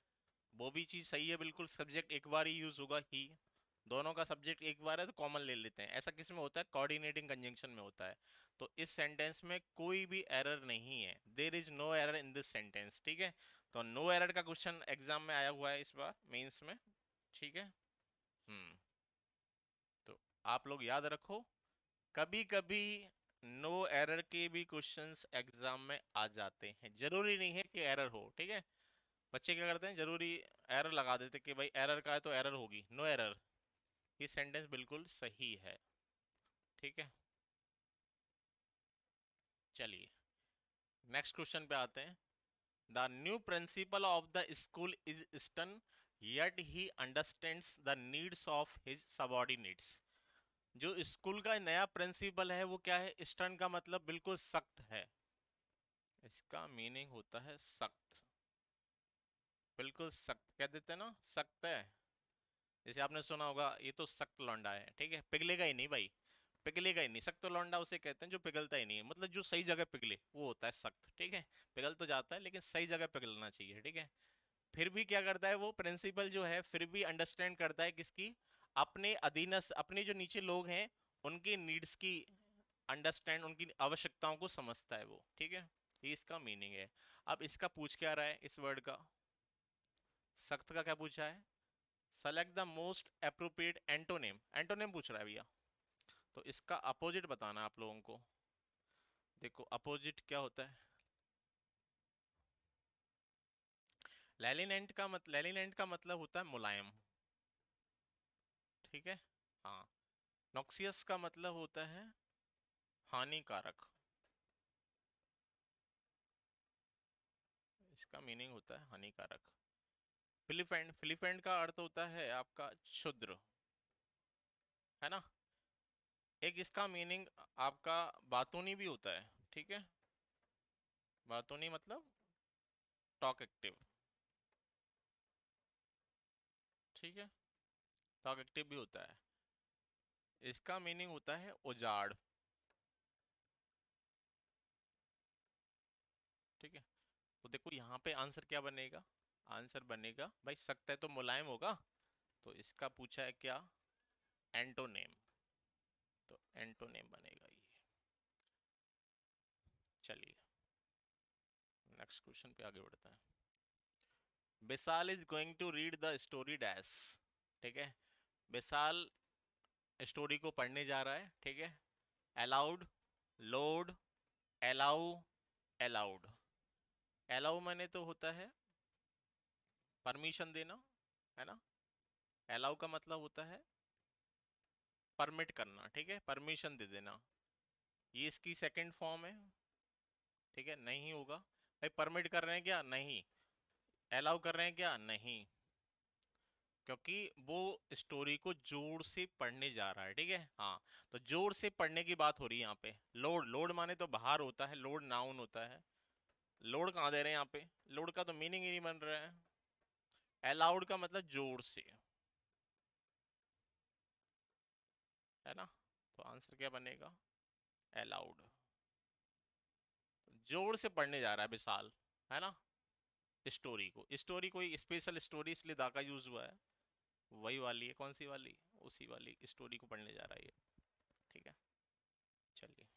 वो भी चीज़ सही है, बिल्कुल सब्जेक्ट एक बार ही यूज होगा ही, दोनों का सब्जेक्ट एक बार है तो कॉमन ले लेते हैं, ऐसा किस में होता है? कोऑर्डिनेटिंग कंजंक्शन में होता है। तो इस सेंटेंस में कोई भी एरर नहीं है, there is no error in this sentence, ठीक है। तो नो एरर का क्वेश्चन एग्जाम में आया हुआ है इस बार मेंस में, ठीक है। हम्म, तो आप लोग याद रखो, कभी कभी नो एरर के भी क्वेश्चंस एग्जाम में आ जाते हैं, जरूरी नहीं है कि एरर हो, ठीक है। बच्चे क्या करते हैं, जरूरी एरर लगा देते कि भाई एरर का है तो एरर होगी, नो एरर, ये सेंटेंस बिल्कुल सही है, ठीक है। चलिए नेक्स्ट क्वेश्चन पे आते हैं। The new principal of the school is stern, yet he understands the needs of his subordinates। जो स्कूल का नया प्रिंसिपल है वो क्या है? स्टन का मतलब बिल्कुल सख्त है, इसका मीनिंग होता है सख्त, बिल्कुल सख्त कह देते हैं ना, सख्त है। जैसे आपने सुना होगा ये तो सख्त लौंडा है, ठीक है, पिघलेगा ही नहीं भाई, पिघलेगा ही नहीं, सख्त लौंडा उसे कहते हैं जो पिघलता ही नहीं है, मतलब जो सही जगह पिघले वो होता है सख्त, ठीक है। पिघल तो जाता है लेकिन सही जगह पिघलना चाहिए, ठीक है। फिर भी क्या करता है वो प्रिंसिपल जो है, फिर भी अंडरस्टैंड करता है किसकी? अपने अधीनस्थ, अपने जो नीचे लोग हैं उनकी नीड्स की अंडरस्टैंड, उनकी आवश्यकताओं को समझता है वो, ठीक है। ये इसका मीनिंग है। अब इसका पूछ क्या रहा है इस वर्ड का, सख्त का क्या पूछा है, select the most appropriate antonym, antonym पूछ रहा है भैया। तो इसका अपोजिट बताना है आप लोगों को। देखो अपोजिट क्या होता है, लैलिनेंट का मतलब होता है मुलायम, ठीक है। हाँ, नॉक्सियस का मतलब होता है हानिकारक, इसका मीनिंग होता है हानिकारक। फिलिफेंट, फिलिफेंट का अर्थ होता है आपका क्षुद्र, है ना। एक इसका मीनिंग आपका बातूनी भी होता है, ठीक है। बातूनी मतलब टॉक एक्टिव, ठीक है, टॉक एक्टिव भी होता है। इसका मीनिंग होता है उजाड़, ठीक है। तो देखो यहाँ पे आंसर क्या बनेगा, आंसर बनेगा भाई सख्त है तो मुलायम होगा, तो इसका पूछा है क्या, एंटोनेम, तो एंटोनेम बनेगा ये। चलिए नेक्स्ट क्वेश्चन पे आगे बढ़ते हैं। Vishal is going to read the story dash, ठीक है। विशाल स्टोरी को पढ़ने जा रहा है, ठीक है। Allowed, load, allow, allowed. Allow माने तो होता है परमिशन देना, है ना। अलाउ का मतलब होता है परमिट करना, ठीक है, परमिशन दे देना। ये इसकी सेकंड फॉर्म है, ठीक है। नहीं होगा भाई, परमिट कर रहे हैं क्या, नहीं। अलाउ कर रहे हैं क्या, नहीं। क्योंकि वो स्टोरी को जोर से पढ़ने जा रहा है, ठीक है। हाँ, तो जोर से पढ़ने की बात हो रही है यहाँ पे। लोड, लोड माने तो बाहर होता है, लोड नाउन होता है। लोड कहाँ दे रहे हैं यहाँ पे, लोड का तो मीनिंग ही नहीं बन रहा है। अलाउड का मतलब जोर से, है ना। तो आंसर क्या बनेगा, अलाउड। जोर से पढ़ने जा रहा है विशाल, है ना, स्टोरी को। स्टोरी कोई स्पेशल स्टोरी इसलिए दा का यूज हुआ है, वही वाली है, कौन सी वाली, उसी वाली स्टोरी को पढ़ने जा रहा है ये, ठीक है। चलिए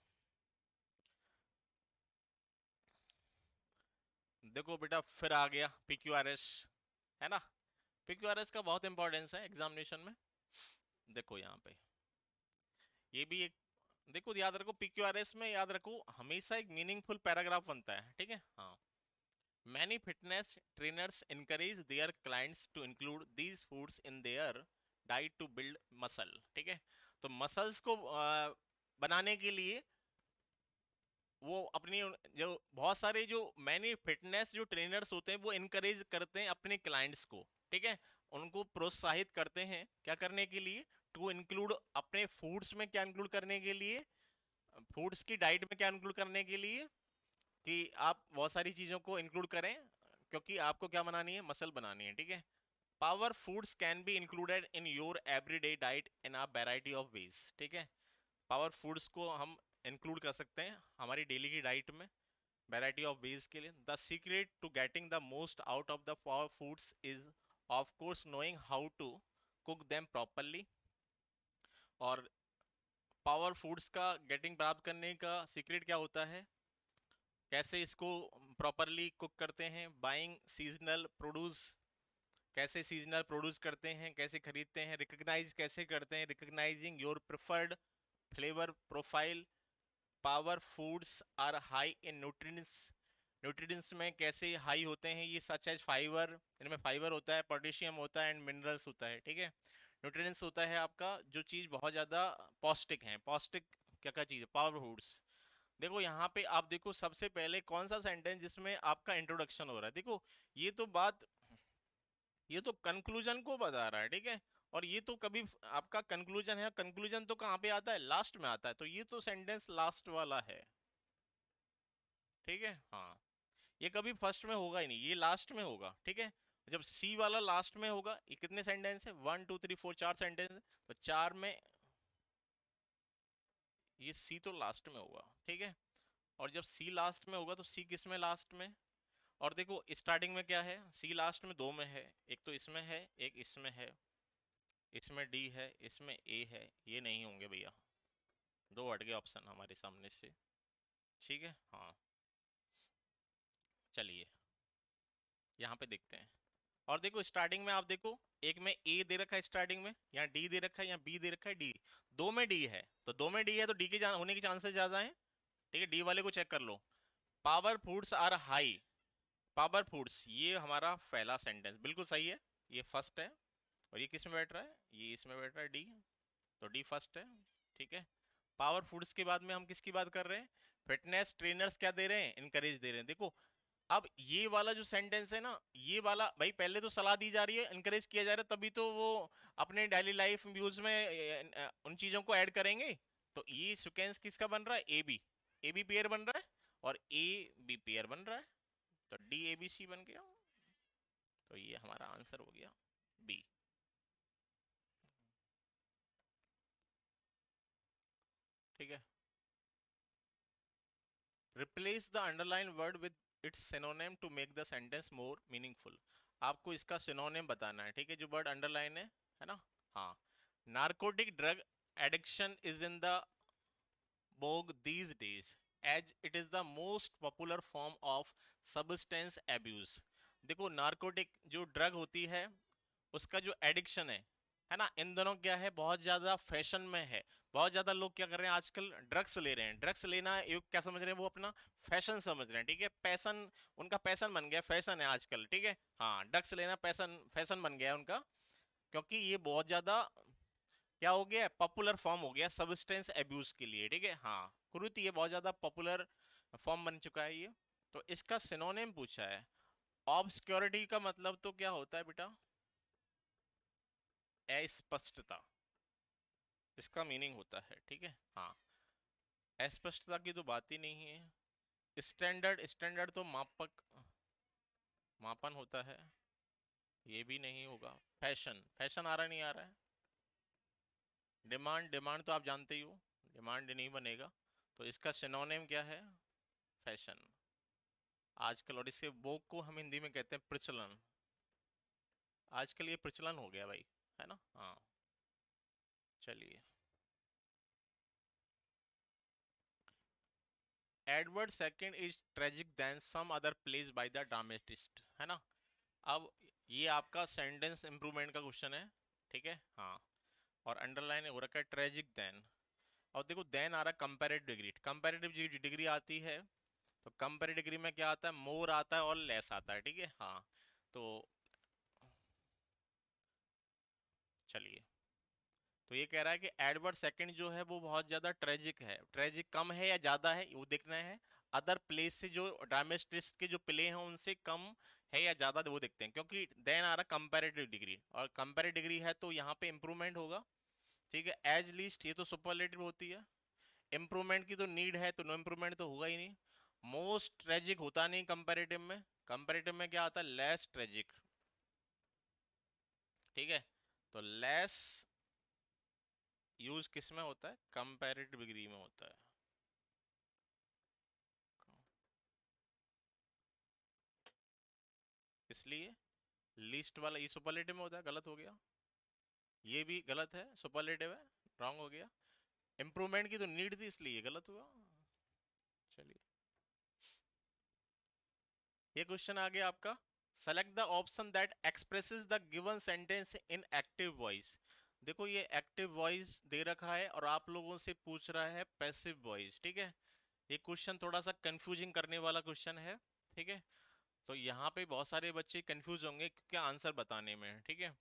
देखो बेटा फिर आ गया PQRS, है ना। PQRS का बहुत इंपॉर्टेंस है एग्जामिनेशन में। देखो यहाँ पे ये भी एक, देखो याद रखो PQRS में, याद रखो हमेशा एक मीनिंगफुल पैराग्राफ बनता है, ठीक है। हाँ, many fitness trainers encourage their clients to include these foods in their diet to build muscle, ठीक है। तो मसल्स को बनाने के लिए वो अपनी जो बहुत सारे जो मैनी फिटनेस जो ट्रेनर्स होते हैं वो इनकरेज करते हैं अपने क्लाइंट्स को, ठीक है। उनको प्रोत्साहित करते हैं क्या करने के लिए, टू इंक्लूड अपने फूड्स में, क्या इंक्लूड करने के लिए, फूड्स की डाइट में क्या इंक्लूड करने के लिए, कि आप बहुत सारी चीज़ों को इंक्लूड करें, क्योंकि आपको क्या बनानी है, मसल बनानी है, ठीक है। Power foods can be included in your everyday diet in a variety of ways, ठीक है। पावर फूड्स को हम इंक्लूड कर सकते हैं हमारी डेली की डाइट में वैरायटी ऑफ वेज के लिए। The secret to getting the most out of the power foods is of course knowing how to cook them properly. और पावर फूड्स का गेटिंग प्राप्त करने का सीक्रेट क्या होता है, कैसे इसको प्रॉपरली कुक करते हैं, बाइंग सीजनल प्रोड्यूस, कैसे सीजनल प्रोड्यूस करते हैं, कैसे खरीदते हैं, रिकग्नाइज कैसे करते हैं, recognising your preferred flavour profile. Power foods are high in nutrients, nutrients में कैसे हाई होते हैं ये, सच एज फाइबर, इनमें फाइबर होता है, पोटेशियम होता है एंड मिनरल्स होता है, ठीक है। न्यूट्रिएंट्स होता है आपका जो चीज़ बहुत ज़्यादा पौष्टिक है, पौष्टिक क्या क्या चीज़ है, पावर फूड्स। देखो यहाँ पे आप देखो सबसे पहले कौन सा सेंटेंस जिसमें आपका इंट्रोडक्शन हो रहा है, देखो ये तो बात, ये तो कंक्लूजन को बता रहा है, ठीक है। और ये तो कभी आपका कंक्लूजन है, कंक्लूजन तो कहाँ पे आता है, लास्ट में आता है, तो ये तो सेंटेंस लास्ट वाला है, ठीक है। हाँ, ये कभी फर्स्ट में होगा ही नहीं, ये लास्ट में होगा, ठीक है। जब सी वाला लास्ट में होगा, ये कितने सेंटेंस है, 1 2 3 4, चार सेंटेंस है, तो चार में ये सी तो लास्ट में होगा, ठीक है। और जब सी लास्ट में होगा तो सी किस में, लास्ट में। और देखो स्टार्टिंग में क्या है, सी लास्ट में दो में है, एक तो इसमें है एक इसमें है, इसमें डी है इसमें ए है, ये नहीं होंगे भैया, दो हट गए ऑप्शन हमारे सामने से। ठीक है, हाँ। चलिए यहाँ पे देखते हैं। और देखो स्टार्टिंग में आप देखो, एक में ए दे रखा है स्टार्टिंग में, यहाँ डी दे रखा है, यहाँ बी दे रखा है डी। दो में डी है, तो दो में डी है तो डी के होने के चांसेस ज्यादा हैं। ठीक है, डी वाले को चेक कर लो। Power foods are high. Power foods ये हमारा पहला सेंटेंस बिल्कुल सही है, ये फर्स्ट है। और ये किस में बैठ रहा है, ये इसमें बैठ रहा है डी, तो डी फर्स्ट है। ठीक है, पावर फूड्स के बाद में हम किसकी बात कर रहे हैं, फिटनेस ट्रेनर्स क्या दे रहे हैं, इनकरेज दे रहे हैं। देखो अब ये वाला जो सेंटेंस है ना, ये वाला भाई पहले तो सलाह दी जा रही है, इनकरेज किया जा रहा है, तभी तो वो अपने डेली लाइफ यूज में उन चीजों को ऐड करेंगे। तो ये सिक्वेंस किसका बन रहा है, A B. A B pair बन रहा है और ए बी पेयर बन रहा है, तो डी ए बी सी बन गया। तो ये हमारा आंसर हो गया बी। ठीक है, replace the underline word with its synonym to make the sentence more meaningful. आपको इसका सिनोनिम बताना है, ठीक है, जो वर्ड अंडरलाइन है ना। हाँ, narcotic drug addiction is in the vogue these days as it is the most popular form of substance abuse। देखो नार्कोटिक जो ड्रग होती है उसका जो एडिक्शन है ना, इन दोनों क्या है, बहुत ज्यादा फैशन में है। बहुत ज्यादा लोग क्या कर रहे हैं आजकल, ड्रग्स ले रहे हैं। ड्रग्स लेना एक क्या समझ रहे हैं, वो अपना फैशन समझ रहे हैं। ठीक है, पैसन, उनका पैसन बन गया, फैशन है आजकल। ठीक है, हाँ, ड्रग्स लेना पैसन, फैशन बन गया है उनका, क्योंकि ये बहुत ज्यादा क्या हो गया, पॉपुलर फॉर्म हो गया सब्सटेंस एब्यूज के लिए। ठीक है, हाँ, कुरुति ये बहुत ज्यादा पॉपुलर फॉर्म बन चुका है ये। तो इसका सिनोनिम पूछा है। ऑब्सक्योरिटी का मतलब तो क्या होता है बेटा, अस्पष्टता, इसका मीनिंग होता है। ठीक है, हाँ, अस्पष्टता की तो बात ही नहीं है। स्टैंडर्ड, स्टैंडर्ड तो मापक, मापन होता है, ये भी नहीं होगा। फैशन, फैशन आ रहा नहीं आ रहा है। डिमांड, डिमांड तो आप जानते ही हो, डिमांड नहीं बनेगा। तो इसका सिनोनिम क्या है, फैशन आजकल। और इसके बोक को हम हिंदी में कहते हैं प्रचलन। आजकल ये प्रचलन हो गया भाई, है ना। हाँ, चलिए। Edward second is tragic then some other place by the dramatist, है ना। अब ये आपका सेंटेंस इंप्रूवमेंट का क्वेश्चन है। ठीक है, हाँ, और अंडरलाइन हो रखा है ट्रेजिक देन। और देखो देन आ रहा है कंपैरेटिव डिग्री, कंपैरेटिव डिग्री आती है, तो कंपैरेटिव डिग्री में क्या आता है, मोर आता है और लेस आता है। ठीक है, हाँ, तो चलिए। तो ये कह रहा है कि एडवर्ड सेकंड जो है वो बहुत ज्यादा ट्रेजिक है। ट्रेजिक कम है या ज्यादा है वो देखना है। अदर प्लेस से जो ड्रामेटिस्ट के जो प्ले हैं उनसे कम है या ज्यादा, वो देखते हैं, क्योंकि देन आ रहा कंपैरेटिव डिग्री, और कंपैरेटिव डिग्री है तो यहाँ पे इंप्रूवमेंट होगा। ठीक है, एज लीस्ट ये तो सुपरलेटिव होती है। इंप्रूवमेंट की तो नीड है, तो नो इंप्रूवमेंट तो होगा ही नहीं। मोस्ट ट्रेजिक होता नहीं कंपैरेटिव में, कंपैरेटिव में क्या आता है, लेस ट्रेजिक। ठीक है, तो लेस यूज किस में होता है, कंपैरेटिव डिग्री में होता है। इसलिए लीस्ट वाला ये सुपरलेटिव में होता है, गलत हो गया। ये भी गलत है, सुपरलेटिव है, रॉन्ग हो गया। इंप्रूवमेंट की तो नीड थी इसलिए ये गलत हुआ। चलिए, ये क्वेश्चन आ गया आपका। Select the option that expresses the given sentence in active voice. देखो ये एक्टिव वॉइस दे रखा है और आप लोगों से पूछ रहा है पैसिव वॉइस। ठीक है, ये क्वेश्चन थोड़ा सा कंफ्यूजिंग करने वाला क्वेश्चन है। ठीक है, तो यहाँ पे बहुत सारे बच्चे कंफ्यूज होंगे क्या आंसर बताने में। ठीक है,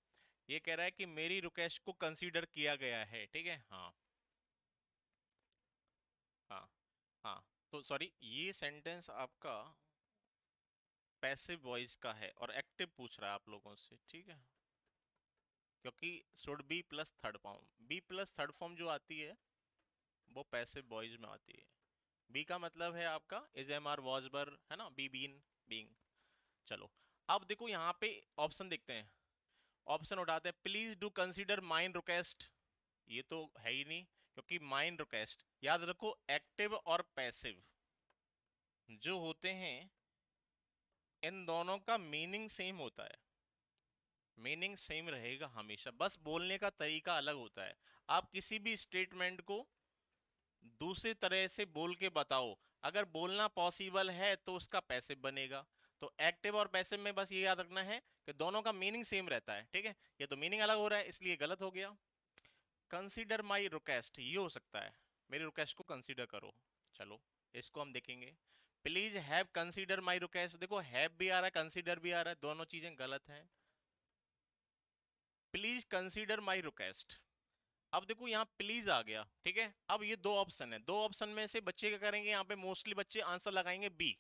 ये कह रहा है कि मेरी रिक्वेस्ट को कंसीडर किया गया है। ठीक है, हाँ, हाँ, हाँ, तो सॉरी, ये सेंटेंस आपका पैसिव वॉइस का है और एक्टिव पूछ रहा है आप लोगों से। ठीक है, क्योंकि should be plus third form, be plus third form जो आती है वो पैसिव वॉइस में आती है। बी का मतलब है आपका इज एम आर वॉज बर, है ना, बी बीन बींग। चलो, अब देखो यहाँ पे ऑप्शन देखते हैं। ऑप्शन उठाते हैं, please do consider mine request. ये तो है ही नहीं, क्योंकि माइन रिक्वेस्ट याद रखो, एक्टिव और पैसिव जो होते हैं इन दोनों का मीनिंग सेम होता है। मीनिंग सेम रहेगा हमेशा, बस बोलने का तरीका अलग होता है। आप किसी भी स्टेटमेंट को दूसरी तरह से बोल के बताओ। अगर बोलना पॉसिबल है तो उसका पैसिव बनेगा। तो एक्टिव और पैसिव में बस ये याद रखना है कि दोनों का मीनिंग सेम रहता है, ठीक है। ये तो मीनिंग अलग हो रहा है इसलिए गलत हो गया। कंसीडर माई रिक्वेस्ट ये हो सकता है, मेरी रिक्वेस्ट को कंसीडर करो। चलो इसको हम देखेंगे। Please have consider my request, देखो हैव भी आ रहा है कंसीडर भी आ रहा है, दोनों चीजें गलत हैं। Please consider my request. अब देखो यहाँ प्लीज आ गया, ठीक है। अब ये दो ऑप्शन है, दो ऑप्शन में से बच्चे क्या करेंगे, यहाँ पे मोस्टली बच्चे आंसर लगाएंगे बी।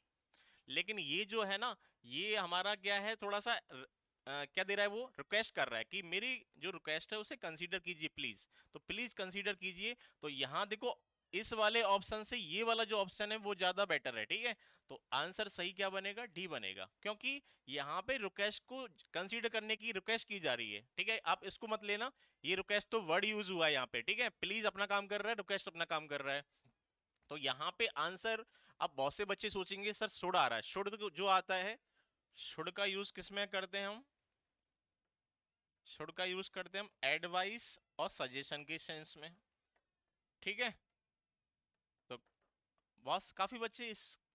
लेकिन ये जो है ना, ये हमारा क्या है, थोड़ा सा क्या दे रहा है, वो रिक्वेस्ट कर रहा है कि मेरी जो रिक्वेस्ट है उसे कंसीडर कीजिए प्लीज। तो प्लीज कंसीडर कीजिए। तो यहाँ देखो इस वाले ऑप्शन से ये वाला जो ऑप्शन है वो ज्यादा बेटर है, ठीक है। तो आंसर सही क्या बनेगा, डी बनेगा, क्योंकि यहाँ पे रिक्वेस्ट को कंसीडर करने की रिक्वेस्ट की जा रही है, ठीक है। आप इसको मत लेना, ये रिक्वेस्ट तो वर्ड यूज हुआ है यहाँ पे, ठीक है। प्लीज अपना काम कर रहा है, रिक्वेस्ट अपना काम कर रहा है। तो यहाँ पे आंसर, अब बहुत से बच्चे सोचेंगे सर शुड आ रहा है, शुड जो आता है, शुड का यूज किस में करते हैं हम, शुड का यूज करते हैं हम एडवाइस और सजेशन के सेंस में, ठीक है। तो बस काफी बच्चे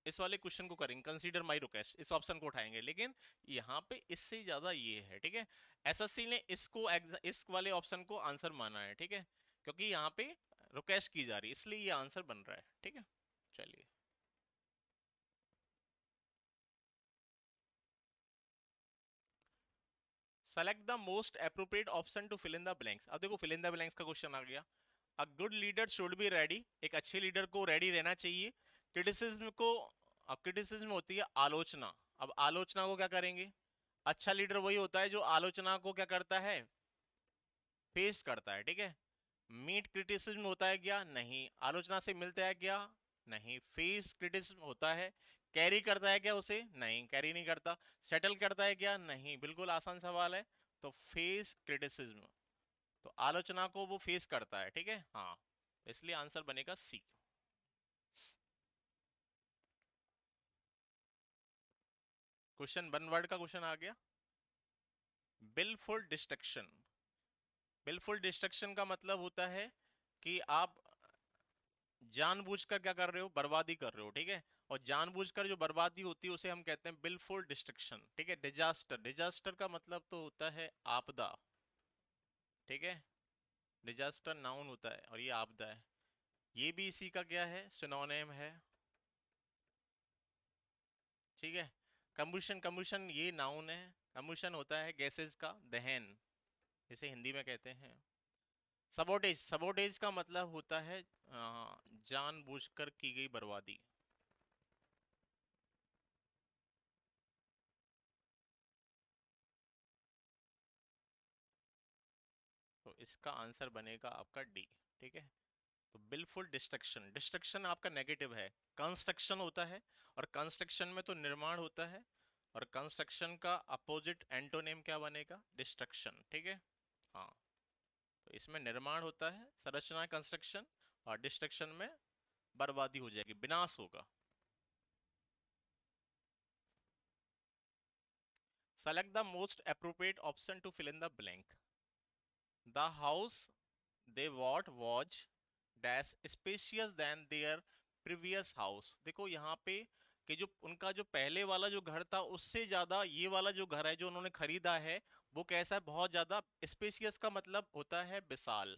इस वाले क्वेश्चन को करेंगे, कंसीडर माई रिक्वेस्ट, इस ऑप्शन को उठाएंगे। लेकिन यहाँ पे इससे ज्यादा ये है, ठीक है। एसएससी ने इसको इस वाले ऑप्शन को आंसर माना है, ठीक है, क्योंकि यहाँ पे रिक्वेस्ट की जा रही है इसलिए ये आंसर बन रहा है, ठीक है। चलिए select the most appropriate option to fill in the blanks. अब देखो फिल इन द ब्लैंक्स का क्वेश्चन आ गया। A good leader should be ready, एक अच्छे लीडर को रेडी रहना चाहिए। क्रिटिसिज्म को, अब क्रिटिसिज्म होती है आलोचना, अब आलोचना को क्या करेंगे, अच्छा लीडर वही होता है जो आलोचना को क्या करता है, फेस करता है, ठीक है। मीट क्रिटिसिज्म होता है क्या, नहीं। आलोचना से मिलता है क्या, नहीं। फेस क्रिटिसिज्म होता है। कैरी करता है क्या उसे, नहीं कैरी नहीं करता। सेटल करता है क्या, नहीं। बिल्कुल आसान सवाल है। तो फेस क्रिटिसिज्म, तो आलोचना को वो फेस करता है, ठीक है, हाँ। इसलिए आंसर बनेगा सी। क्वेश्चन वन वर्ड का क्वेश्चन आ गया, बिलफुल डिस्ट्रक्शन। बिलफुल डिस्ट्रक्शन का मतलब होता है कि आप जानबूझकर क्या कर रहे हो, बर्बादी कर रहे हो, ठीक है। और जानबूझकर जो बर्बादी होती है उसे हम कहते हैं बिलफुल डिस्ट्रक्शन, ठीक है। डिजास्टर, डिजास्टर का मतलब तो होता है आपदा, ठीक है। डिजास्टर नाउन होता है और ये आपदा है, ये भी इसी का क्या है, सिनोनिम है, ठीक है। कम्बुशन, कम्बुशन ये नाउन है। कम्बुशन होता है गैसेस का दहन, इसे हिंदी में कहते हैं। सबोटेज, सबोटेज का मतलब होता है जानबूझकर की गई बर्बादी। तो इसका आंसर बनेगा आपका डी, ठीक है। तो बिलफुल डिस्ट्रक्शन, डिस्ट्रक्शन आपका नेगेटिव है। कंस्ट्रक्शन होता है और कंस्ट्रक्शन में तो निर्माण होता है, और कंस्ट्रक्शन का अपोजिट एंटोनिम क्या बनेगा, डिस्ट्रक्शन, ठीक है, हाँ। तो इसमें निर्माण होता है, संरचना कंस्ट्रक्शन, और डिस्ट्रक्शन में बर्बादी हो जाएगी, विनाश होगा। Select the most appropriate option to fill in the blank. The house they bought was dash spacious then their previous house. देखो यहाँ पे कि जो उनका जो पहले वाला जो घर था उससे ज्यादा ये वाला जो घर है जो उन्होंने खरीदा है वो कैसा है, बहुत ज्यादा स्पेशियस का मतलब होता है विशाल,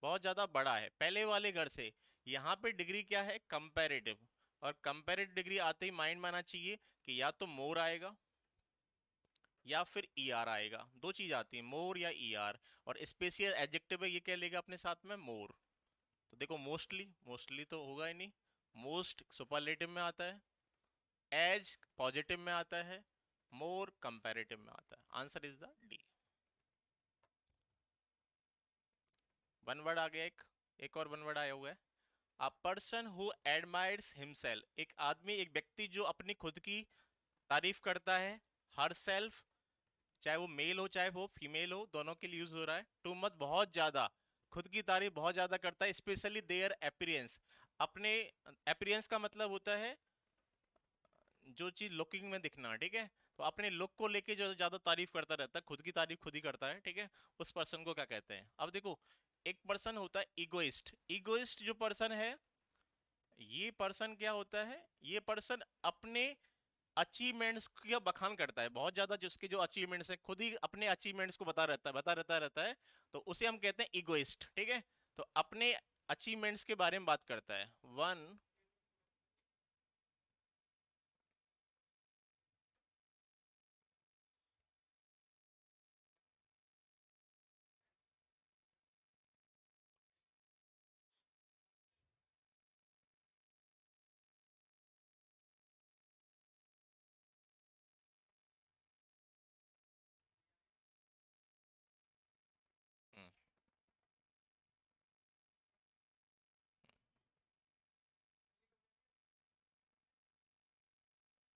बहुत ज्यादा बड़ा है पहले वाले घर से। यहाँ पे डिग्री क्या है, कंपैरेटिव, और कंपैरेटिव डिग्री आते ही माइंड में आना चाहिए कि या तो मोर आएगा या फिर ई आर आएगा, दो चीज आती है, मोर या ई आर। और स्पेशियल एडजेक्टिव है, ये क्या लेगा अपने साथ में, मोर। तो देखो मोस्टली, मोस्टली तो होगा ही नहीं, मोस्ट सुपरलेटिव में आता है, एज पॉजिटिव में आता है, मोर कंपैरेटिव में आता है। Answer is the D. One word आ गया, एक और वन वर्ड आया हुआ है, a person who admires himself, एक आदमी, एक व्यक्ति जो अपनी खुद की तारीफ करता है, हर सेल्फ, चाहे वो मेल हो चाहे वो फीमेल हो, दोनों के लिए यूज हो रहा है। टू मच बहुत ज्यादा, खुद की तारीफ बहुत ज्यादा करता है, स्पेशली देयर अपीयरेंस, अपने अपीयरेंस का मतलब होता है जो चीज लुकिंग में दिखना, ठीक है। तो अपने लुक को लेके जो ज्यादा तारीफ करता रहता है, खुद की तारीफ खुद ही करता है, ठीक है, उस पर्सन को क्या कहते हैं। अब देखो एक पर्सन होता है इगोइस्ट। इगोइस्ट जो पर्सन है, ये पर्सन क्या होता है, ये पर्सन अपने अचीवमेंट्स का बखान करता है बहुत ज्यादा, जिसके जो अचीवमेंट्स है खुद ही अपने अचीवमेंट्स को बता रहता है, तो उसे हम कहते हैं इगोइस्ट, ठीक है। तो अपने अचीवमेंट्स के बारे में बात करता है। वन।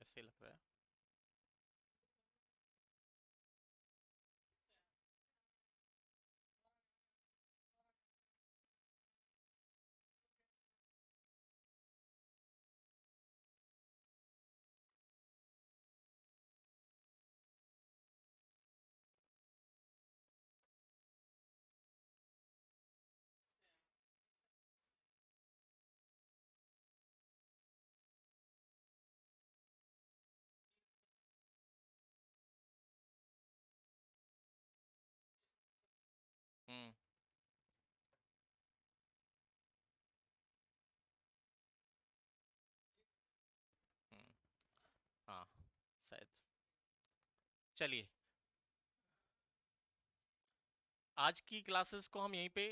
ऐसे लग रहा है। हम्म। हम्म। हाँ, शायद। चलिए, आज की क्लासेस को हम यहीं पे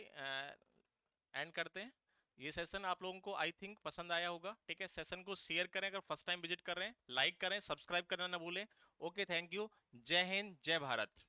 एंड करते हैं। ये सेशन आप लोगों को आई थिंक पसंद आया होगा, ठीक है। सेशन को शेयर करें, अगर फर्स्ट टाइम विजिट कर रहे हैं लाइक करें, सब्सक्राइब करना ना भूलें। Okay, thank you. जय हिंद, जय भारत।